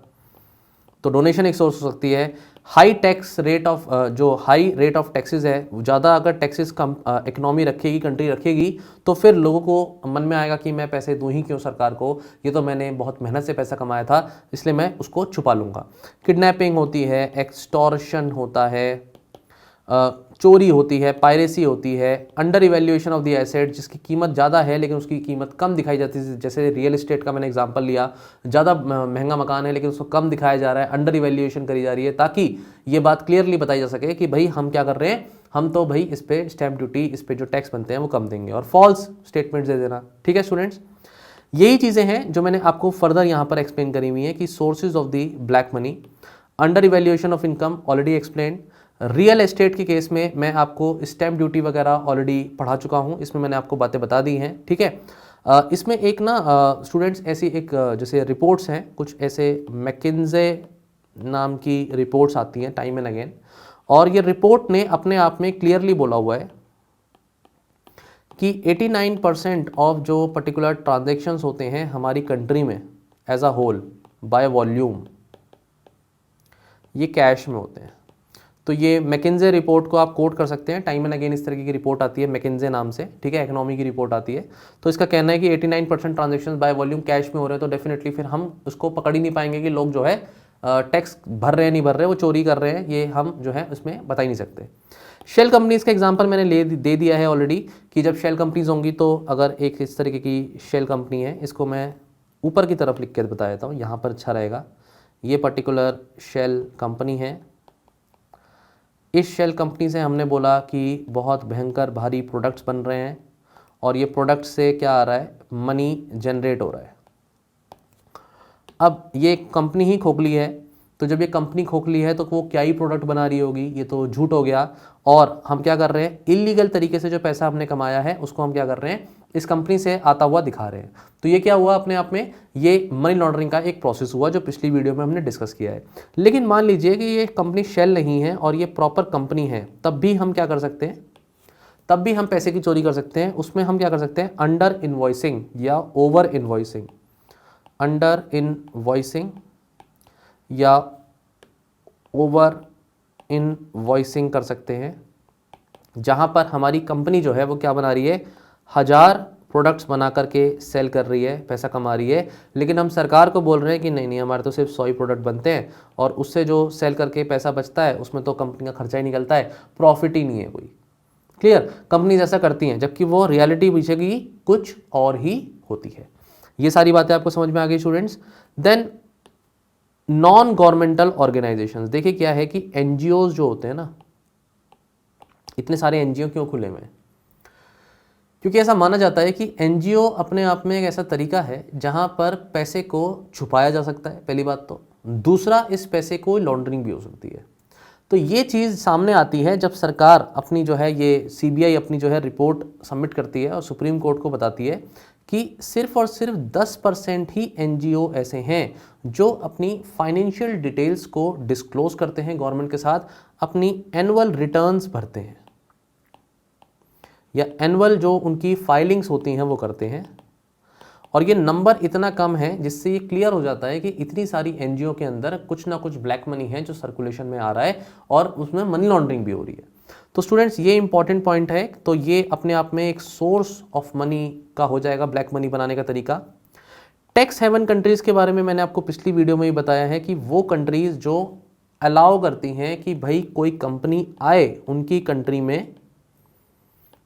तो डोनेशन एक सोर्स हो सकती है। हाई टैक्स रेट ऑफ, जो हाई रेट ऑफ टैक्सेस है, ज़्यादा अगर टैक्सेस कम इकोनॉमी रखेगी, कंट्री रखेगी, तो फिर लोगों को मन में आएगा कि मैं पैसे दूँ ही क्यों सरकार को, ये तो मैंने बहुत मेहनत से पैसा कमाया था, इसलिए मैं उसको छुपा लूँगा। किडनैपिंग होती है, एक्सटॉर्शन होता है, चोरी होती है, पायरेसी होती है, under evaluation of the asset, जिसकी कीमत ज़्यादा है लेकिन उसकी कीमत कम दिखाई जाती है, जैसे रियल एस्टेट का मैंने एग्जांपल लिया, ज़्यादा महंगा मकान है लेकिन उसको कम दिखाया जा रहा है, अंडर इवैल्यूएशन करी जा रही है, ताकि ये बात क्लियरली बताई जा सके कि भाई हम क्या कर रहे हैं, हम तो भाई इस पर स्टैम्प ड्यूटी, इस पर जो टैक्स बनते हैं वो कम देंगे, और फॉल्स स्टेटमेंट्स दे देना। ठीक है स्टूडेंट्स, यही चीज़ें हैं जो मैंने आपको फर्दर यहाँ पर एक्सप्लेन करी हुई है कि sources of the black money, under evaluation of income already explain. Real estate के केस में मैं आपको स्टैम्प ड्यूटी वगैरह ऑलरेडी पढ़ा चुका हूँ, इसमें मैंने आपको बातें बता दी हैं, ठीक है। इसमें एक ना स्टूडेंट्स ऐसी एक जैसे रिपोर्ट्स हैं, कुछ ऐसे मैकिन्जे नाम की रिपोर्ट्स आती हैं टाइम एंड अगेन, और ये रिपोर्ट ने अपने आप में क्लियरली बोला हुआ है कि 89% ऑफ जो पर्टिकुलर ट्रांजेक्शन्स होते हैं हमारी कंट्री में as a whole by volume, ये कैश में होते हैं। तो ये मैकिन्जे रिपोर्ट को आप कोट कर सकते हैं, टाइम एंड अगेन इस तरीके की रिपोर्ट आती है मैकिन्जे नाम से, ठीक है, इकोनॉमी की रिपोर्ट आती है। तो इसका कहना है कि 89% ट्रांजेक्शन बाय वॉल्यूम कैश में हो रहे हैं, तो डेफिनेटली फिर हम उसको पकड़ ही नहीं पाएंगे कि लोग जो है टैक्स भर रहे हैं नहीं भर रहे, वो चोरी कर रहे हैं, ये हम जो है उसमें बता ही नहीं सकते। शेल कंपनीज़ का एग्जांपल मैंने दे दिया है ऑलरेडी कि जब शेल कंपनीज़ होंगी, तो अगर एक इस तरीके की शेल कंपनी है, इसको मैं ऊपर की तरफ लिख के बता देता हूँ, यहाँ पर अच्छा रहेगा। ये पर्टिकुलर शेल कंपनी है, इस शेल कंपनी से हमने बोला कि बहुत भयंकर भारी प्रोडक्ट्स बन रहे हैं और ये प्रोडक्ट से क्या आ रहा है, मनी जनरेट हो रहा है। अब ये कंपनी ही खोखली है, तो जब ये कंपनी खोखली है तो वो क्या ही प्रोडक्ट बना रही होगी, ये तो झूठ हो गया। और हम क्या कर रहे हैं, इलीगल तरीके से जो पैसा हमने कमाया है उसको हम क्या कर रहे हैं, इस कंपनी से आता हुआ दिखा रहे हैं। तो ये क्या हुआ, अपने आप में ये मनी लॉन्ड्रिंग का एक प्रोसेस हुआ जो पिछली वीडियो में हमने डिस्कस किया है। लेकिन मान लीजिए कि ये कंपनी शेल नहीं है और ये प्रॉपर कंपनी है, तब भी हम क्या कर सकते हैं, तब भी हम पैसे की चोरी कर सकते हैं। उसमें हम क्या कर सकते हैं, अंडर इनवॉइसिंग या ओवर इनवॉइसिंग, अंडर इनवॉइसिंग या ओवर इनवॉइसिंग कर सकते हैं, जहां पर हमारी कंपनी जो है वो क्या बना रही है, 1000 प्रोडक्ट्स बना करके सेल कर रही है, पैसा कमा रही है, लेकिन हम सरकार को बोल रहे हैं कि नहीं नहीं, हमारे तो सिर्फ 100 ही प्रोडक्ट बनते हैं और उससे जो सेल करके पैसा बचता है उसमें तो कंपनी का खर्चा ही निकलता है, प्रॉफिट ही नहीं है कोई। क्लियर, कंपनीज ऐसा करती हैं जबकि वो रियलिटी पीछे की कुछ और ही होती है। ये सारी बातें आपको समझ में आ गई students. Then non governmental organisations, देखिए क्या है कि एनजीओ जो होते हैं ना, इतने सारे एनजीओ क्यों खुले हुए हैं? क्योंकि ऐसा माना जाता है कि एनजीओ अपने आप में एक ऐसा तरीका है जहां पर पैसे को छुपाया जा सकता है, पहली बात तो। दूसरा, इस पैसे को लॉन्ड्रिंग भी हो सकती है। तो ये चीज़ सामने आती है जब सरकार अपनी जो है, ये सीबीआई अपनी जो है रिपोर्ट सबमिट करती है और सुप्रीम कोर्ट को बताती है कि सिर्फ और सिर्फ 10% ही एनजीओ ऐसे हैं जो अपनी फाइनेंशियल डिटेल्स को डिस्क्लोज करते हैं गवर्नमेंट के साथ, अपनी एनुअल रिटर्न्स भरते हैं या एनुअल जो उनकी फाइलिंग्स होती हैं वो करते हैं। और ये नंबर इतना कम है जिससे ये क्लियर हो जाता है कि इतनी सारी एनजीओ के अंदर कुछ ना कुछ ब्लैक मनी है जो सर्कुलेशन में आ रहा है और उसमें मनी लॉन्ड्रिंग भी हो रही है। तो स्टूडेंट्स ये इंपॉर्टेंट पॉइंट है। तो ये अपने आप में एक सोर्स ऑफ मनी का हो जाएगा, ब्लैक मनी बनाने का तरीका। टैक्स हेवन कंट्रीज के बारे में मैंने आपको पिछली वीडियो में ही बताया है कि वो कंट्रीज जो अलाउ करती हैं कि भाई कोई कंपनी आए उनकी कंट्री में,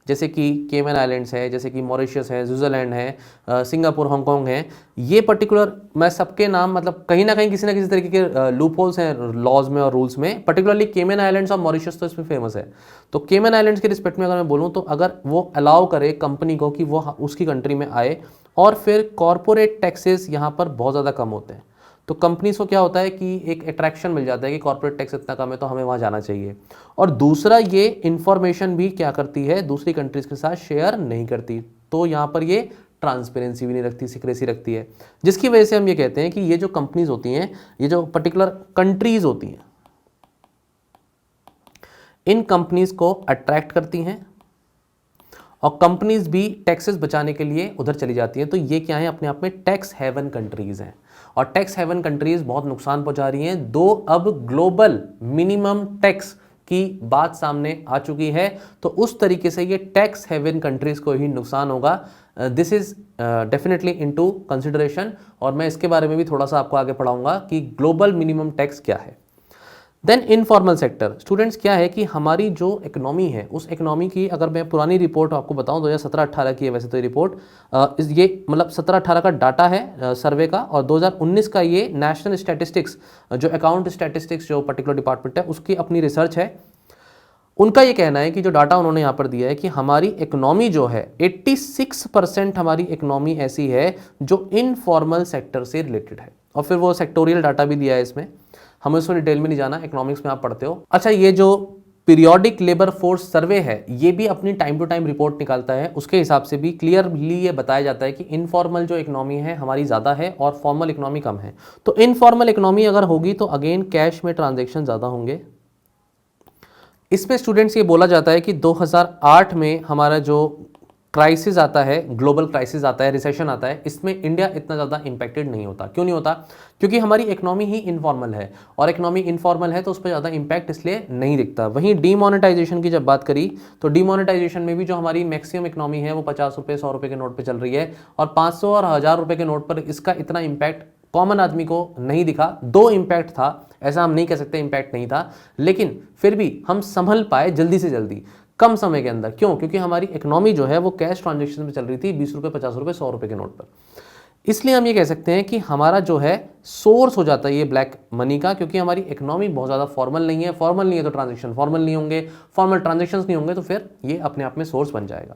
जैसे कि केमन आइलैंड्स है, जैसे कि मॉरिशस है, स्विट्जरलैंड है, सिंगापुर, हांगकांग है। ये पर्टिकुलर मैं सबके नाम मतलब कहीं ना किसी तरीके के लूप होल्स हैं लॉज में और रूल्स में। पर्टिकुलरली केमन आइलैंड्स और मॉरिशस तो इसमें फेमस है। तो केमन आइलैंड्स के रिस्पेक्ट में अगर मैं बोलूँ तो अगर वो अलाउ करे कंपनी को कि वो उसकी कंट्री में आए, और फिर कॉरपोरेट टैक्सेस यहाँ पर बहुत ज़्यादा कम होते हैं, तो कंपनीज को क्या होता है कि एक अट्रैक्शन मिल जाता है कि कॉर्पोरेट टैक्स इतना कम है तो हमें वहाँ जाना चाहिए। और दूसरा, ये इंफॉर्मेशन भी क्या करती है, दूसरी कंट्रीज के साथ शेयर नहीं करती, तो यहाँ पर ये ट्रांसपेरेंसी भी नहीं रखती, सीक्रेसी रखती है, जिसकी वजह से हम ये कहते हैं कि ये जो कंपनीज होती हैं, ये जो पर्टिकुलर कंट्रीज होती हैं, इन कंपनीज को अट्रैक्ट करती हैं और कंपनीज भी टैक्सेस बचाने के लिए उधर चली जाती हैं। तो ये क्या है, अपने आप में टैक्स हेवन कंट्रीज हैं। और टैक्स हेवन कंट्रीज बहुत नुकसान पहुंचा रही हैं। दो अब ग्लोबल मिनिमम टैक्स की बात सामने आ चुकी है, तो उस तरीके से ये टैक्स हेवन कंट्रीज को ही नुकसान होगा। This is definitely into consideration, और मैं इसके बारे में भी थोड़ा सा आपको आगे पढ़ाऊंगा कि ग्लोबल मिनिमम टैक्स क्या है। देन इनफॉर्मल सेक्टर, स्टूडेंट्स क्या है कि हमारी जो इकोनॉमी है, उस इकोनॉमी की अगर मैं पुरानी रिपोर्ट आपको बताऊं 2017-18 की है वैसे तो ये रिपोर्ट, ये मतलब 17-18 का डाटा है सर्वे का, और 2019 का ये नेशनल स्टैटिस्टिक्स जो अकाउंट स्टैटिस्टिक्स जो पर्टिकुलर डिपार्टमेंट है उसकी अपनी रिसर्च है। उनका ये कहना है कि जो डाटा उन्होंने यहाँ पर दिया है कि हमारी इकोनॉमी जो है 86% हमारी इकोनॉमी ऐसी है जो इनफॉर्मल सेक्टर से रिलेटेड है। और फिर वो सेक्टोरियल डाटा भी दिया है इसमें, हमें उसमें डिटेल में नहीं जाना, इकोनॉमिक्स में आप पढ़ते हो। अच्छा, ये जो पीरियोडिक लेबर फोर्स सर्वे है ये भी अपनी टाइम टू टाइम रिपोर्ट निकालता है, उसके हिसाब से भी क्लियरली ये बताया जाता है कि इनफॉर्मल जो इकोनॉमी है हमारी ज़्यादा है और फॉर्मल इकोनॉमी कम है। तो इनफॉर्मल इकोनॉमी अगर होगी तो अगेन कैश में ट्रांजेक्शन ज़्यादा होंगे। इसमें स्टूडेंट्स ये बोला जाता है कि 2008 में हमारा जो क्राइसिस आता है, ग्लोबल क्राइसिस आता है, रिसेशन आता है, इसमें इंडिया इतना ज़्यादा इंपैक्टेड नहीं होता। क्यों नहीं होता? क्योंकि हमारी इकोनॉमी ही इनफॉर्मल है, और इकोनॉमी इनफॉर्मल है तो उस पर ज़्यादा इंपैक्ट इसलिए नहीं दिखता। वहीं डीमोनेटाइजेशन की जब बात करी तो डीमोनेटाइजेशन में भी जो हमारी मैक्सिमम इकोनॉमी है वो 50 रुपये 100 रुपये के नोट पर चल रही है, और 500 और 1000 रुपये के नोट पर इसका इतना इंपैक्ट कॉमन आदमी को नहीं दिखा। दो इम्पैक्ट था, ऐसा हम नहीं कह सकते इम्पैक्ट नहीं था, लेकिन फिर भी हम संभल पाए जल्दी से जल्दी कम समय के अंदर। क्यों? क्योंकि हमारी इकोनॉमी जो है वो कैश ट्रांजेक्शन में चल रही थी 20 रुपये 50 रुपये 100 रुपये के नोट पर। इसलिए हम ये कह सकते हैं कि हमारा जो है सोर्स हो जाता है ये ब्लैक मनी का, क्योंकि हमारी इकोनॉमी बहुत ज़्यादा फॉर्मल नहीं है। फॉर्मल नहीं है तो ट्रांजेक्शन फॉर्मल नहीं होंगे, फॉर्मल ट्रांजेक्शन्स नहीं होंगे तो फिर ये अपने आप में सोर्स बन जाएगा।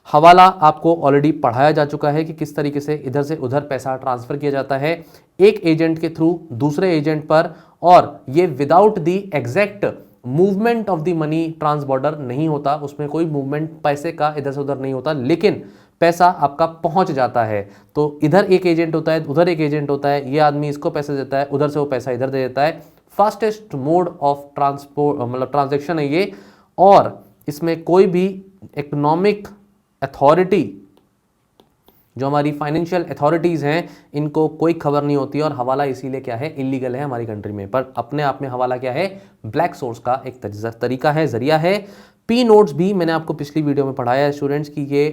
हवाला आपको ऑलरेडी पढ़ाया जा चुका है कि किस तरीके से इधर से उधर पैसा ट्रांसफर किया जाता है एक एजेंट के थ्रू दूसरे एजेंट पर, और ये without the exact movement of the money trans border नहीं होता, उसमें कोई मूवमेंट पैसे का इधर से उधर नहीं होता, लेकिन पैसा आपका पहुंच जाता है। तो इधर एक एजेंट होता है, उधर एक एजेंट होता है, ये आदमी इसको पैसे देता है, उधर से वो पैसा इधर दे देता है। फास्टेस्ट मोड ऑफ ट्रांसपोर्ट मतलब ट्रांजेक्शन है ये, और इसमें कोई भी इकोनॉमिक अथॉरिटी जो हमारी फाइनेंशियल अथॉरिटीज़ हैं इनको कोई खबर नहीं होती, और हवाला इसीलिए क्या है, इलीगल है हमारी कंट्री में। पर अपने आप में हवाला क्या है, ब्लैक सोर्स का एक तरीका है, जरिया है। पी नोट्स भी मैंने आपको पिछली वीडियो में पढ़ाया है स्टूडेंट्स की ये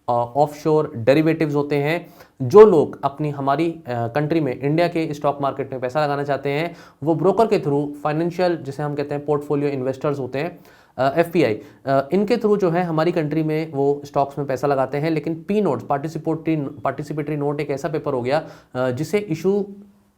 ऑफशोर डेरिवेटिव्स होते हैं। जो लोग अपनी हमारी कंट्री में इंडिया के स्टॉक मार्केट में पैसा लगाना चाहते हैं वो ब्रोकर के थ्रू फाइनेंशियल जिसे हम कहते हैं पोर्टफोलियो इन्वेस्टर्स होते हैं, FPI, इनके थ्रू जो है हमारी कंट्री में वो स्टॉक्स में पैसा लगाते हैं। लेकिन पी नोट्स, पार्टिसिपेटरी नोट एक ऐसा पेपर हो गया जिसे इशू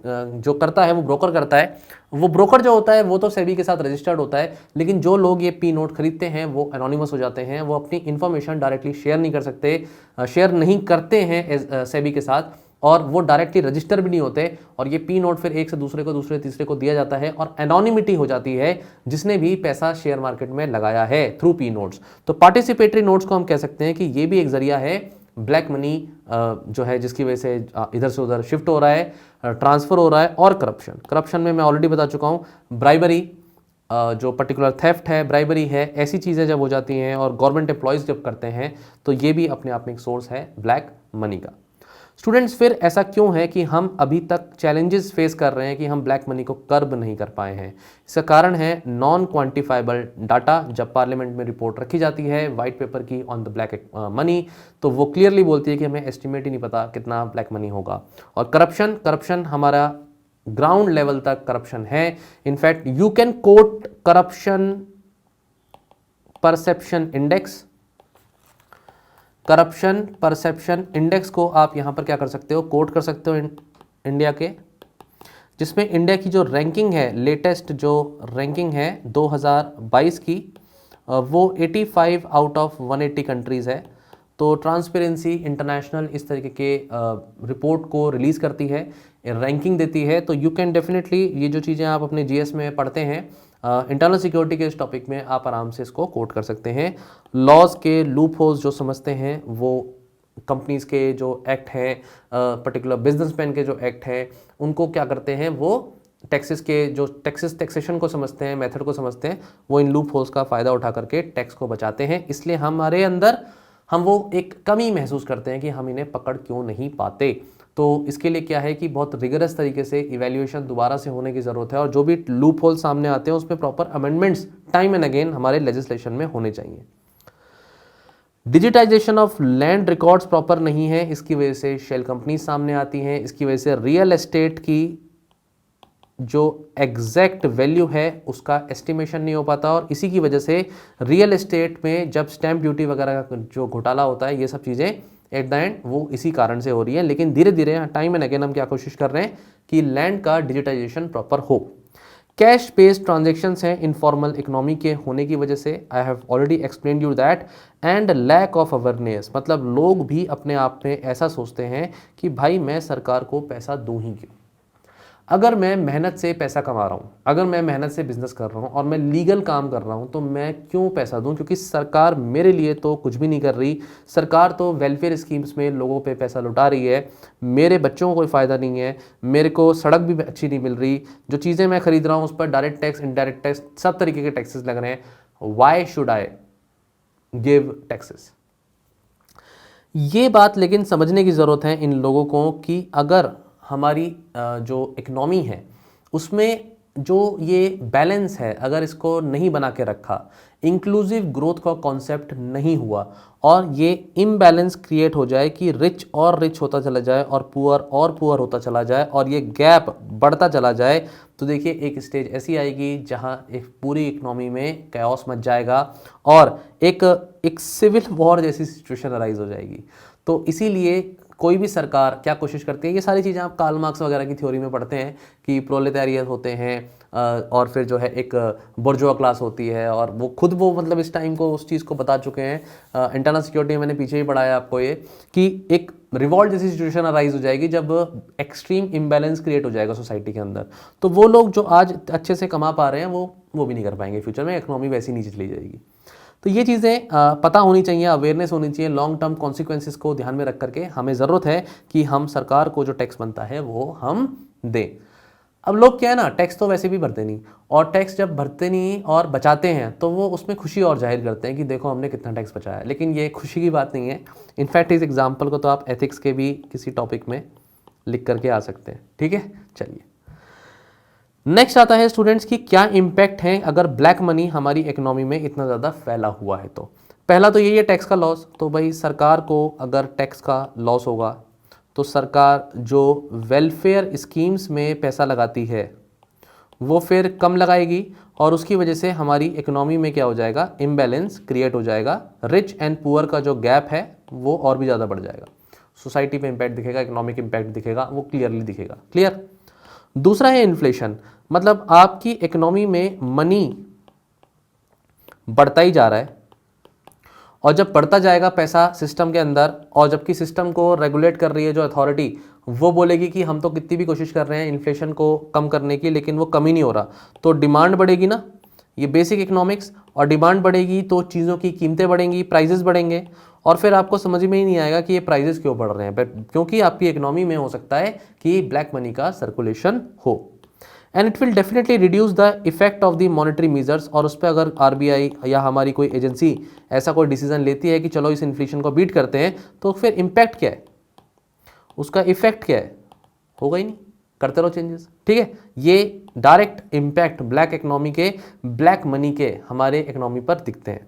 जो करता है वो ब्रोकर करता है। वो ब्रोकर जो होता है वो तो सेबी के साथ रजिस्टर्ड होता है, लेकिन जो लोग ये पी नोट खरीदते हैं वो एनोनिमस हो जाते हैं, वो अपनी इन्फॉर्मेशन डायरेक्टली शेयर नहीं कर सकते, शेयर नहीं करते हैं सेबी के साथ, और वो डायरेक्टली रजिस्टर भी नहीं होते। और ये पी नोट फिर एक से दूसरे को, दूसरे तीसरे को दिया जाता है और एनोनिमिटी हो जाती है जिसने भी पैसा शेयर मार्केट में लगाया है थ्रू पी नोट्स। तो पार्टिसिपेटरी नोट्स को हम कह सकते हैं कि ये भी एक जरिया है ब्लैक मनी जो है, जिसकी वजह से इधर से उधर शिफ्ट हो रहा है, ट्रांसफर हो रहा है। और करप्शन में मैं ऑलरेडी बता चुका हूँ, ब्राइबरी, जो पर्टिकुलर थेफ्ट है, ब्राइबरी है, ऐसी चीज़ें जब हो जाती हैं और गवर्नमेंट एम्प्लॉयज़ जब करते हैं तो ये भी अपने आप में एक सोर्स है ब्लैक मनी का। स्टूडेंट्स, फिर ऐसा क्यों है कि हम अभी तक चैलेंजेस फेस कर रहे हैं कि हम ब्लैक मनी को कर्ब नहीं कर पाए हैं? इसका कारण है नॉन क्वांटिफाइबल डाटा। जब पार्लियामेंट में रिपोर्ट रखी जाती है वाइट पेपर की ऑन द ब्लैक मनी, तो वो क्लियरली बोलती है कि हमें एस्टिमेट ही नहीं पता कितना ब्लैक मनी होगा। और करप्शन हमारा ग्राउंड लेवल तक करप्शन है। In fact you can coat corruption perception index, corruption perception index को आप यहाँ पर क्या कर सकते हो, कोट कर सकते हो इंडिया के, जिसमें इंडिया की जो रैंकिंग है, लेटेस्ट जो रैंकिंग है 2022 की, वो 85 आउट ऑफ 180 कंट्रीज़ है। तो ट्रांसपेरेंसी इंटरनेशनल इस तरीके के रिपोर्ट को रिलीज़ करती है, रैंकिंग देती है। तो यू कैन डेफिनेटली, ये जो चीज़ें आप अपने जीएस में पढ़ते हैं इंटरनल सिक्योरिटी के इस टॉपिक में, आप आराम से इसको कोट कर सकते हैं। लॉज के लूप होल्स जो समझते हैं, वो कंपनीज के जो एक्ट हैं, पर्टिकुलर बिजनेसमैन के जो एक्ट हैं, उनको क्या करते हैं, वो टैक्सेस के जो टैक्सेशन को समझते हैं, मेथड को समझते हैं, वो इन लूप होल्स का फ़ायदा उठा करके टैक्स को बचाते हैं। इसलिए हमारे अंदर हम वो एक कमी महसूस करते हैं कि हम इन्हें पकड़ क्यों नहीं पाते। तो इसके लिए क्या है कि बहुत रिगरस तरीके से इवैल्यूएशन दोबारा से होने की ज़रूरत है, और जो भी लूप होल सामने आते हैं उसमें proper amendments time and again हमारे लेजिस्लेशन में होने चाहिए। Digitisation of land records proper नहीं है, इसकी वजह से शेल कंपनी सामने आती हैं, इसकी वजह से रियल एस्टेट की जो एग्जैक्ट वैल्यू है उसका एस्टिमेशन नहीं हो पाता, और इसी की वजह से रियल एस्टेट में जब स्टैंप ड्यूटी वगैरह का जो घोटाला होता है, ये सब चीज़ें एट द एंड वो इसी कारण से हो रही है। लेकिन धीरे धीरे टाइम एंड अगेन हम क्या कोशिश कर रहे हैं कि लैंड का डिजिटाइजेशन प्रॉपर हो। कैश बेस्ड ट्रांजेक्शंस हैं इनफॉर्मल इकोनॉमी के होने की वजह से, I have already explain you that. And lack of awareness, मतलब लोग भी अपने आप में ऐसा सोचते हैं कि भाई मैं सरकार को पैसा दूं ही क्यों, अगर मैं मेहनत से पैसा कमा रहा हूँ, अगर मैं मेहनत से बिजनेस कर रहा हूँ और मैं लीगल काम कर रहा हूँ, तो मैं क्यों पैसा दूँ, क्योंकि सरकार मेरे लिए तो कुछ भी नहीं कर रही, सरकार तो वेलफेयर स्कीम्स में लोगों पे पैसा लुटा रही है, मेरे बच्चों को कोई फ़ायदा नहीं है, मेरे को सड़क भी अच्छी नहीं मिल रही, जो चीज़ें मैं खरीद रहा हूँ उस पर डायरेक्ट टैक्स, इनडायरेक्ट टैक्स, सब तरीके के टैक्सेस लग रहे हैं, why should I give taxes. ये बात लेकिन समझने की ज़रूरत है इन लोगों को कि अगर हमारी जो इकनॉमी है उसमें जो ये बैलेंस है, अगर इसको नहीं बना के रखा, इंक्लूसिव ग्रोथ का कॉन्सेप्ट नहीं हुआ, और ये इम्बैलेंस क्रिएट हो जाए कि रिच और रिच होता चला जाए और पुअर होता चला जाए, और ये गैप बढ़ता चला जाए, तो देखिए एक स्टेज ऐसी आएगी जहां एक पूरी इकनॉमी में कैओस मच जाएगा और एक सिविल वॉर जैसी सिचुएशन अराइज हो जाएगी। तो इसीलिए कोई भी सरकार क्या कोशिश करती है, ये सारी चीज़ें आप कार्ल मार्क्स वगैरह की थ्योरी में पढ़ते हैं कि प्रोलेटारियत होते हैं और फिर जो है एक बुर्जुआ क्लास होती है, और वो खुद वो मतलब इस टाइम को उस चीज़ को बता चुके हैं। इंटरनल सिक्योरिटी में मैंने पीछे ही पढ़ाया आपको ये कि एक रिवॉल्ट जैसी सिचुएशन अराइज हो जाएगी जब एक्सट्रीम इम्बैलेंस क्रिएट हो जाएगा सोसाइटी के अंदर। तो वो लोग जो आज अच्छे से कमा पा रहे हैं वो भी नहीं कर पाएंगे फ्यूचर में, इकोनॉमी वैसी नीचे चली जाएगी। तो ये चीज़ें पता होनी चाहिए, अवेयरनेस होनी चाहिए, लॉन्ग टर्म कॉन्सिक्वेंसेस को ध्यान में रख करके हमें ज़रूरत है कि हम सरकार को जो टैक्स बनता है वो हम दें। अब लोग क्या है ना, टैक्स तो वैसे भी भरते नहीं, और टैक्स जब भरते नहीं और बचाते हैं तो वो उसमें खुशी और जाहिर करते हैं कि देखो हमने कितना टैक्स बचाया, लेकिन ये खुशी की बात नहीं है। इनफैक्ट इस एग्जाम्पल को तो आप एथिक्स के भी किसी टॉपिक में लिख करके आ सकते हैं, ठीक है। चलिए नेक्स्ट आता है स्टूडेंट्स की क्या इम्पैक्ट है अगर ब्लैक मनी हमारी इकोनॉमी में इतना ज़्यादा फैला हुआ है। तो पहला तो यही है टैक्स का लॉस। तो भाई सरकार को अगर टैक्स का लॉस होगा तो सरकार जो वेलफेयर स्कीम्स में पैसा लगाती है वो फिर कम लगाएगी और उसकी वजह से हमारी इकोनॉमी में क्या हो जाएगा, इम्बैलेंस क्रिएट हो जाएगा। रिच एंड पुअर का जो गैप है वो और भी ज़्यादा बढ़ जाएगा, सोसाइटी पे इम्पैक्ट दिखेगा, इकोनॉमिक इम्पैक्ट दिखेगा, वो क्लियरली दिखेगा। क्लियर। दूसरा है इन्फ्लेशन, मतलब आपकी इकोनॉमी में मनी बढ़ता ही जा रहा है और जब बढ़ता जाएगा पैसा सिस्टम के अंदर, और जबकि सिस्टम को रेगुलेट कर रही है जो अथॉरिटी, वो बोलेगी कि हम तो कितनी भी कोशिश कर रहे हैं इन्फ्लेशन को कम करने की, लेकिन वो कम ही नहीं हो रहा, तो डिमांड बढ़ेगी ना, ये बेसिक इकोनॉमिक्स। और डिमांड बढ़ेगी तो चीज़ों की कीमतें बढ़ेंगी, प्राइजेस बढ़ेंगे, और फिर आपको समझ में ही नहीं आएगा कि ये प्राइजेस क्यों बढ़ रहे हैं, क्योंकि आपकी इकोनॉमी में हो सकता है कि ब्लैक मनी का सर्कुलेशन हो। And it will definitely reduce the effect of the monetary measures, और उस पर अगर आरबीआई या हमारी कोई एजेंसी ऐसा कोई डिसीजन लेती है कि चलो इस इन्फ्लेशन को बीट करते हैं, तो फिर इम्पैक्ट क्या है, उसका इफेक्ट क्या है, होगा ही नहीं, करते रहो चेंजेस। ठीक है, ये डायरेक्ट इम्पैक्ट ब्लैक इकोनॉमी के, ब्लैक मनी के हमारे इकोनॉमी पर दिखते हैं।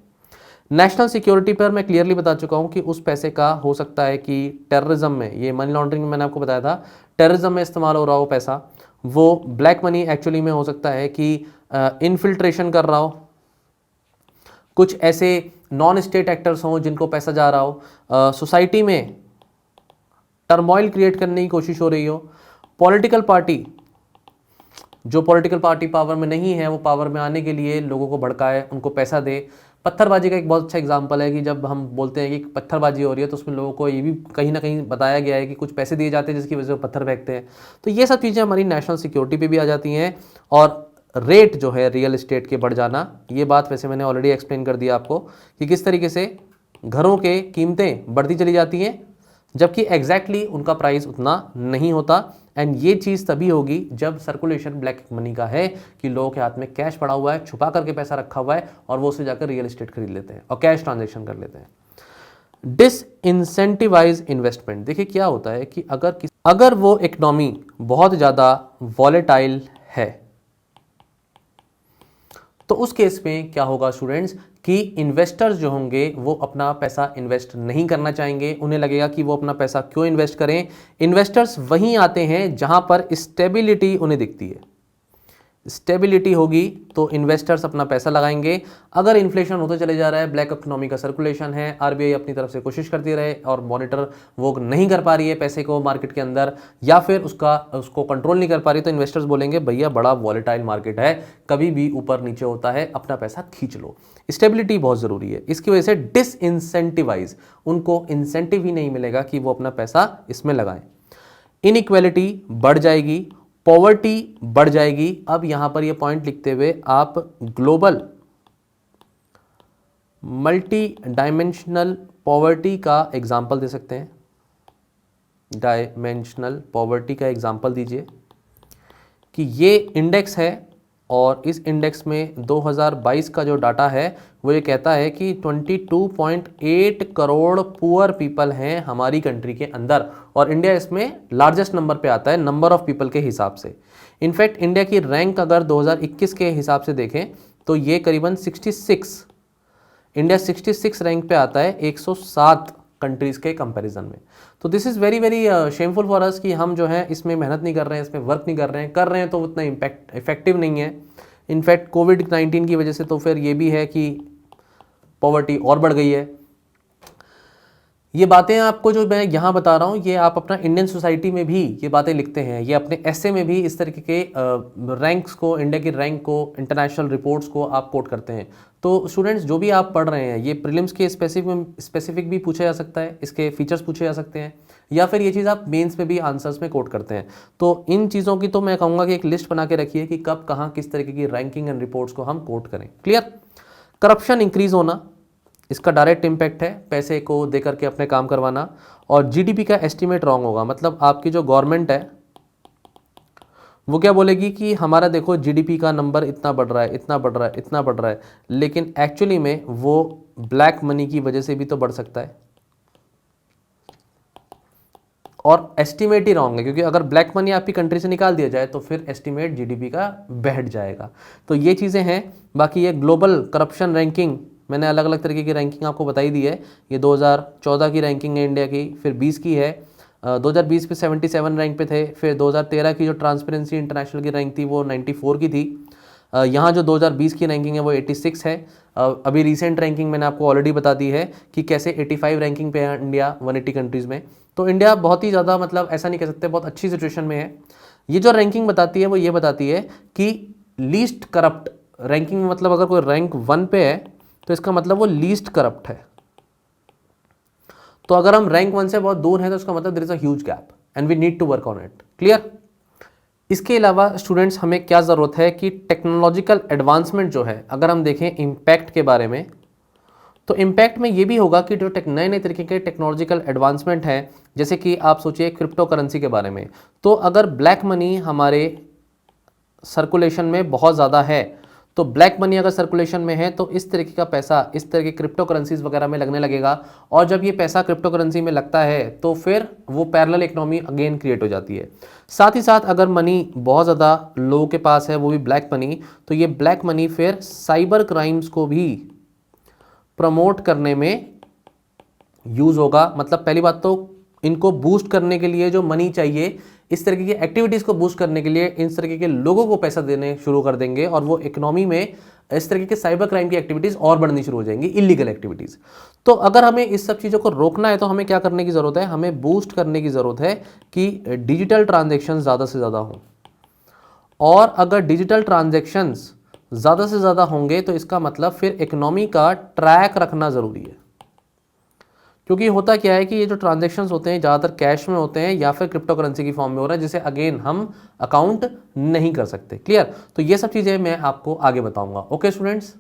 नेशनल सिक्योरिटी पर मैं क्लियरली बता चुका हूं कि उस पैसे का हो सकता है कि टेररिज्म में, ये मनी लॉन्ड्रिंग में मैंने आपको बताया था, टेररिज्म में इस्तेमाल हो रहा हो पैसा, वो ब्लैक मनी एक्चुअली में हो सकता है कि इन्फिल्ट्रेशन कर रहा हो, कुछ ऐसे नॉन स्टेट एक्टर्स हों जिनको पैसा जा रहा हो, सोसाइटी में टर्मोइल क्रिएट करने की कोशिश हो रही हो, पॉलिटिकल पार्टी, जो पॉलिटिकल पार्टी पावर में नहीं है वो पावर में आने के लिए लोगों को भड़काए, उनको पैसा दे। पत्थरबाजी का एक बहुत अच्छा एग्जांपल है कि जब हम बोलते हैं कि पत्थरबाजी हो रही है तो उसमें लोगों को ये भी कहीं ना कहीं बताया गया है कि कुछ पैसे दिए जाते हैं जिसकी वजह से वो पत्थर फेंकते हैं। तो ये सब चीज़ें हमारी नेशनल सिक्योरिटी पे भी आ जाती हैं। और रेट जो है रियल एस्टेट के बढ़ जाना, ये बात वैसे मैंने ऑलरेडी एक्सप्लेन कर दिया आपको कि किस तरीके से घरों के कीमतें बढ़ती चली जाती हैं जबकि एग्जैक्टली उनका प्राइस उतना नहीं होता। एंड ये चीज़ तभी होगी जब सर्कुलेशन ब्लैक मनी का है कि लोगों के हाथ में कैश पड़ा हुआ है, छुपा करके पैसा रखा हुआ है और वो उसे जाकर रियल एस्टेट खरीद लेते हैं और कैश ट्रांजैक्शन कर लेते हैं। डिसइंसेंटिवाइज इन्वेस्टमेंट, देखिए क्या होता है कि अगर वो इकोनॉमी बहुत ज़्यादा वॉलेटाइल है तो उस केस में क्या होगा स्टूडेंट्स कि इन्वेस्टर्स जो होंगे वो अपना पैसा इन्वेस्ट नहीं करना चाहेंगे। उन्हें लगेगा कि वो अपना पैसा क्यों इन्वेस्ट करें। इन्वेस्टर्स वहीं आते हैं जहां पर स्टेबिलिटी उन्हें दिखती है। स्टेबिलिटी होगी तो इन्वेस्टर्स अपना पैसा लगाएंगे। अगर इन्फ्लेशन होते चले जा रहा है, ब्लैक इकोनॉमी का सर्कुलेशन है, आरबीआई अपनी तरफ से कोशिश करती रहे और मॉनिटर वो नहीं कर पा रही है पैसे को मार्केट के अंदर, या फिर उसको कंट्रोल नहीं कर पा रही, तो इन्वेस्टर्स बोलेंगे भैया बड़ा वॉलेटाइल मार्केट है, कभी भी ऊपर नीचे होता है, अपना पैसा खींच लो। स्टेबिलिटी बहुत ज़रूरी है। इसकी वजह से डिसइंसेंटिवाइज, उनको इंसेंटिव ही नहीं मिलेगा कि वो अपना पैसा इसमें लगाएं। इनइक्वालिटी बढ़ जाएगी, पॉवर्टी बढ़ जाएगी। अब यहां पर ये पॉइंट लिखते हुए आप ग्लोबल मल्टी डायमेंशनल पॉवर्टी का एग्जाम्पल दे सकते हैं। डायमेंशनल पॉवर्टी का एग्जाम्पल दीजिए कि ये इंडेक्स है और इस इंडेक्स में 2022 का जो डाटा है वो ये कहता है कि 22.8 करोड़ पुअर पीपल हैं हमारी कंट्री के अंदर, और इंडिया इसमें लार्जेस्ट नंबर पे आता है नंबर ऑफ पीपल के हिसाब से। इनफैक्ट इंडिया की रैंक अगर 2021 के हिसाब से देखें तो ये करीबन 66, इंडिया 66 रैंक पे आता है 107 कंट्रीज के कंपैरिजन में। तो this is very very shameful for us कि हम जो है इसमें मेहनत नहीं कर रहे हैं, इसमें वर्क नहीं कर रहे हैं तो उतना इफेक्टिव नहीं है। इनफैक्ट कोविड-19 की वजह से तो फिर ये भी है कि पॉवर्टी और बढ़ गई है। ये बातें आपको जो मैं यहाँ बता रहा हूँ ये आप अपना इंडियन सोसाइटी में भी ये बातें लिखते हैं, ये अपने एसे में भी इस तरीके के रैंक्स को, इंडिया की रैंक को, इंटरनेशनल रिपोर्ट्स को आप कोट करते हैं। तो स्टूडेंट्स जो भी आप पढ़ रहे हैं ये प्रीलिम्स के स्पेसिफिक भी पूछा जा सकता है, इसके फीचर्स पूछे जा सकते हैं, या फिर ये चीज़ आप मेंस में भी आंसर्स में कोट करते हैं। तो इन चीज़ों की तो मैं कहूँगा कि एक लिस्ट बना के रखिए कि कब कहाँ किस तरीके की रैंकिंग एंड रिपोर्ट्स को हम कोट करें। क्लियर। करप्शन इंक्रीज होना, इसका डायरेक्ट इम्पैक्ट है, पैसे को दे करके अपने काम करवाना। और जीडीपी का एस्टीमेट रॉन्ग होगा, मतलब आपकी जो गवर्नमेंट है वो क्या बोलेगी कि हमारा देखो जीडीपी का नंबर इतना बढ़ रहा है, इतना बढ़ रहा है, इतना बढ़ रहा है, लेकिन एक्चुअली में वो ब्लैक मनी की वजह से भी तो बढ़ सकता है और एस्टीमेट ही रॉन्ग है, क्योंकि अगर ब्लैक मनी आपकी कंट्री से निकाल दिया जाए तो फिर एस्टीमेट जीडीपी का बैठ जाएगा। तो ये चीज़ें हैं। बाकी ये ग्लोबल करप्शन रैंकिंग मैंने अलग अलग तरीके की रैंकिंग आपको बताई दी है। ये 2014 की रैंकिंग है इंडिया की, फिर 20 की है, 2020 पे 77 रैंक पे थे। फिर 2013 की जो ट्रांसपेरेंसी इंटरनेशनल की रैंक थी वो 94 की थी। यहाँ जो 2020 की रैंकिंग है वो 86 है। अभी रिसेंट रैंकिंग मैंने आपको ऑलरेडी बता दी है कि कैसे 85 रैंकिंग पे है इंडिया 180 कंट्रीज़ में। तो इंडिया बहुत ही ज़्यादा, मतलब ऐसा नहीं कह सकते, बहुत अच्छी सिचुएशन में है। ये जो रैंकिंग बताती है वो ये बताती है कि लीस्ट करप्ट रैंकिंग में, मतलब अगर कोई रैंक 1 पे है तो इसका मतलब वो लीस्ट करप्ट है। तो अगर हम रैंक 1 से बहुत दूर हैं तो इसका मतलब there is a huge gap and we need to work on it. Clear? इसके अलावा स्टूडेंट्स हमें क्या ज़रूरत है कि टेक्नोलॉजिकल एडवांसमेंट जो है, अगर हम देखें इम्पैक्ट के बारे में, तो इम्पैक्ट में ये भी होगा कि जो नए नए तरीके के टेक्नोलॉजिकल एडवांसमेंट है, जैसे कि आप सोचिए क्रिप्टो करेंसी के बारे में। तो अगर ब्लैक मनी हमारे सर्कुलेशन में बहुत ज़्यादा है, तो ब्लैक मनी अगर सर्कुलेशन में है तो इस तरीके का पैसा इस तरह के क्रिप्टो करेंसीज वगैरह में लगने लगेगा। और जब ये पैसा क्रिप्टो करेंसी में लगता है तो फिर वो पैरेलल इकोनॉमी अगेन क्रिएट हो जाती है। साथ ही साथ अगर मनी बहुत ज़्यादा लोगों के पास है, वो भी ब्लैक मनी, तो ये ब्लैक मनी फिर साइबर क्राइम्स को भी प्रमोट करने में यूज़ होगा। मतलब पहली बात तो इनको बूस्ट करने के लिए जो मनी चाहिए, इस तरीके की एक्टिविटीज़ को बूस्ट करने के लिए इन तरीके के लोगों को पैसा देने शुरू कर देंगे और वो इकोनॉमी में इस तरीके के साइबर क्राइम की एक्टिविटीज़ और बढ़नी शुरू हो जाएंगी, इलीगल एक्टिविटीज़। तो अगर हमें इस सब चीज़ों को रोकना है तो हमें क्या करने की ज़रूरत है? हमें बूस्ट करने की ज़रूरत है कि डिजिटल ट्रांजेक्शन ज़्यादा से ज़्यादा हों। और अगर डिजिटल ट्रांजेक्शन्स ज़्यादा से ज़्यादा होंगे तो इसका मतलब फिर इकोनॉमी का ट्रैक रखना ज़रूरी है। क्योंकि होता क्या है कि ये जो ट्रांजैक्शंस होते हैं ज़्यादातर कैश में होते हैं या फिर क्रिप्टो करेंसी की फॉर्म में हो रहा है, जिसे अगेन हम अकाउंट नहीं कर सकते। क्लियर? तो ये सब चीज़ें मैं आपको आगे बताऊंगा। Okay students.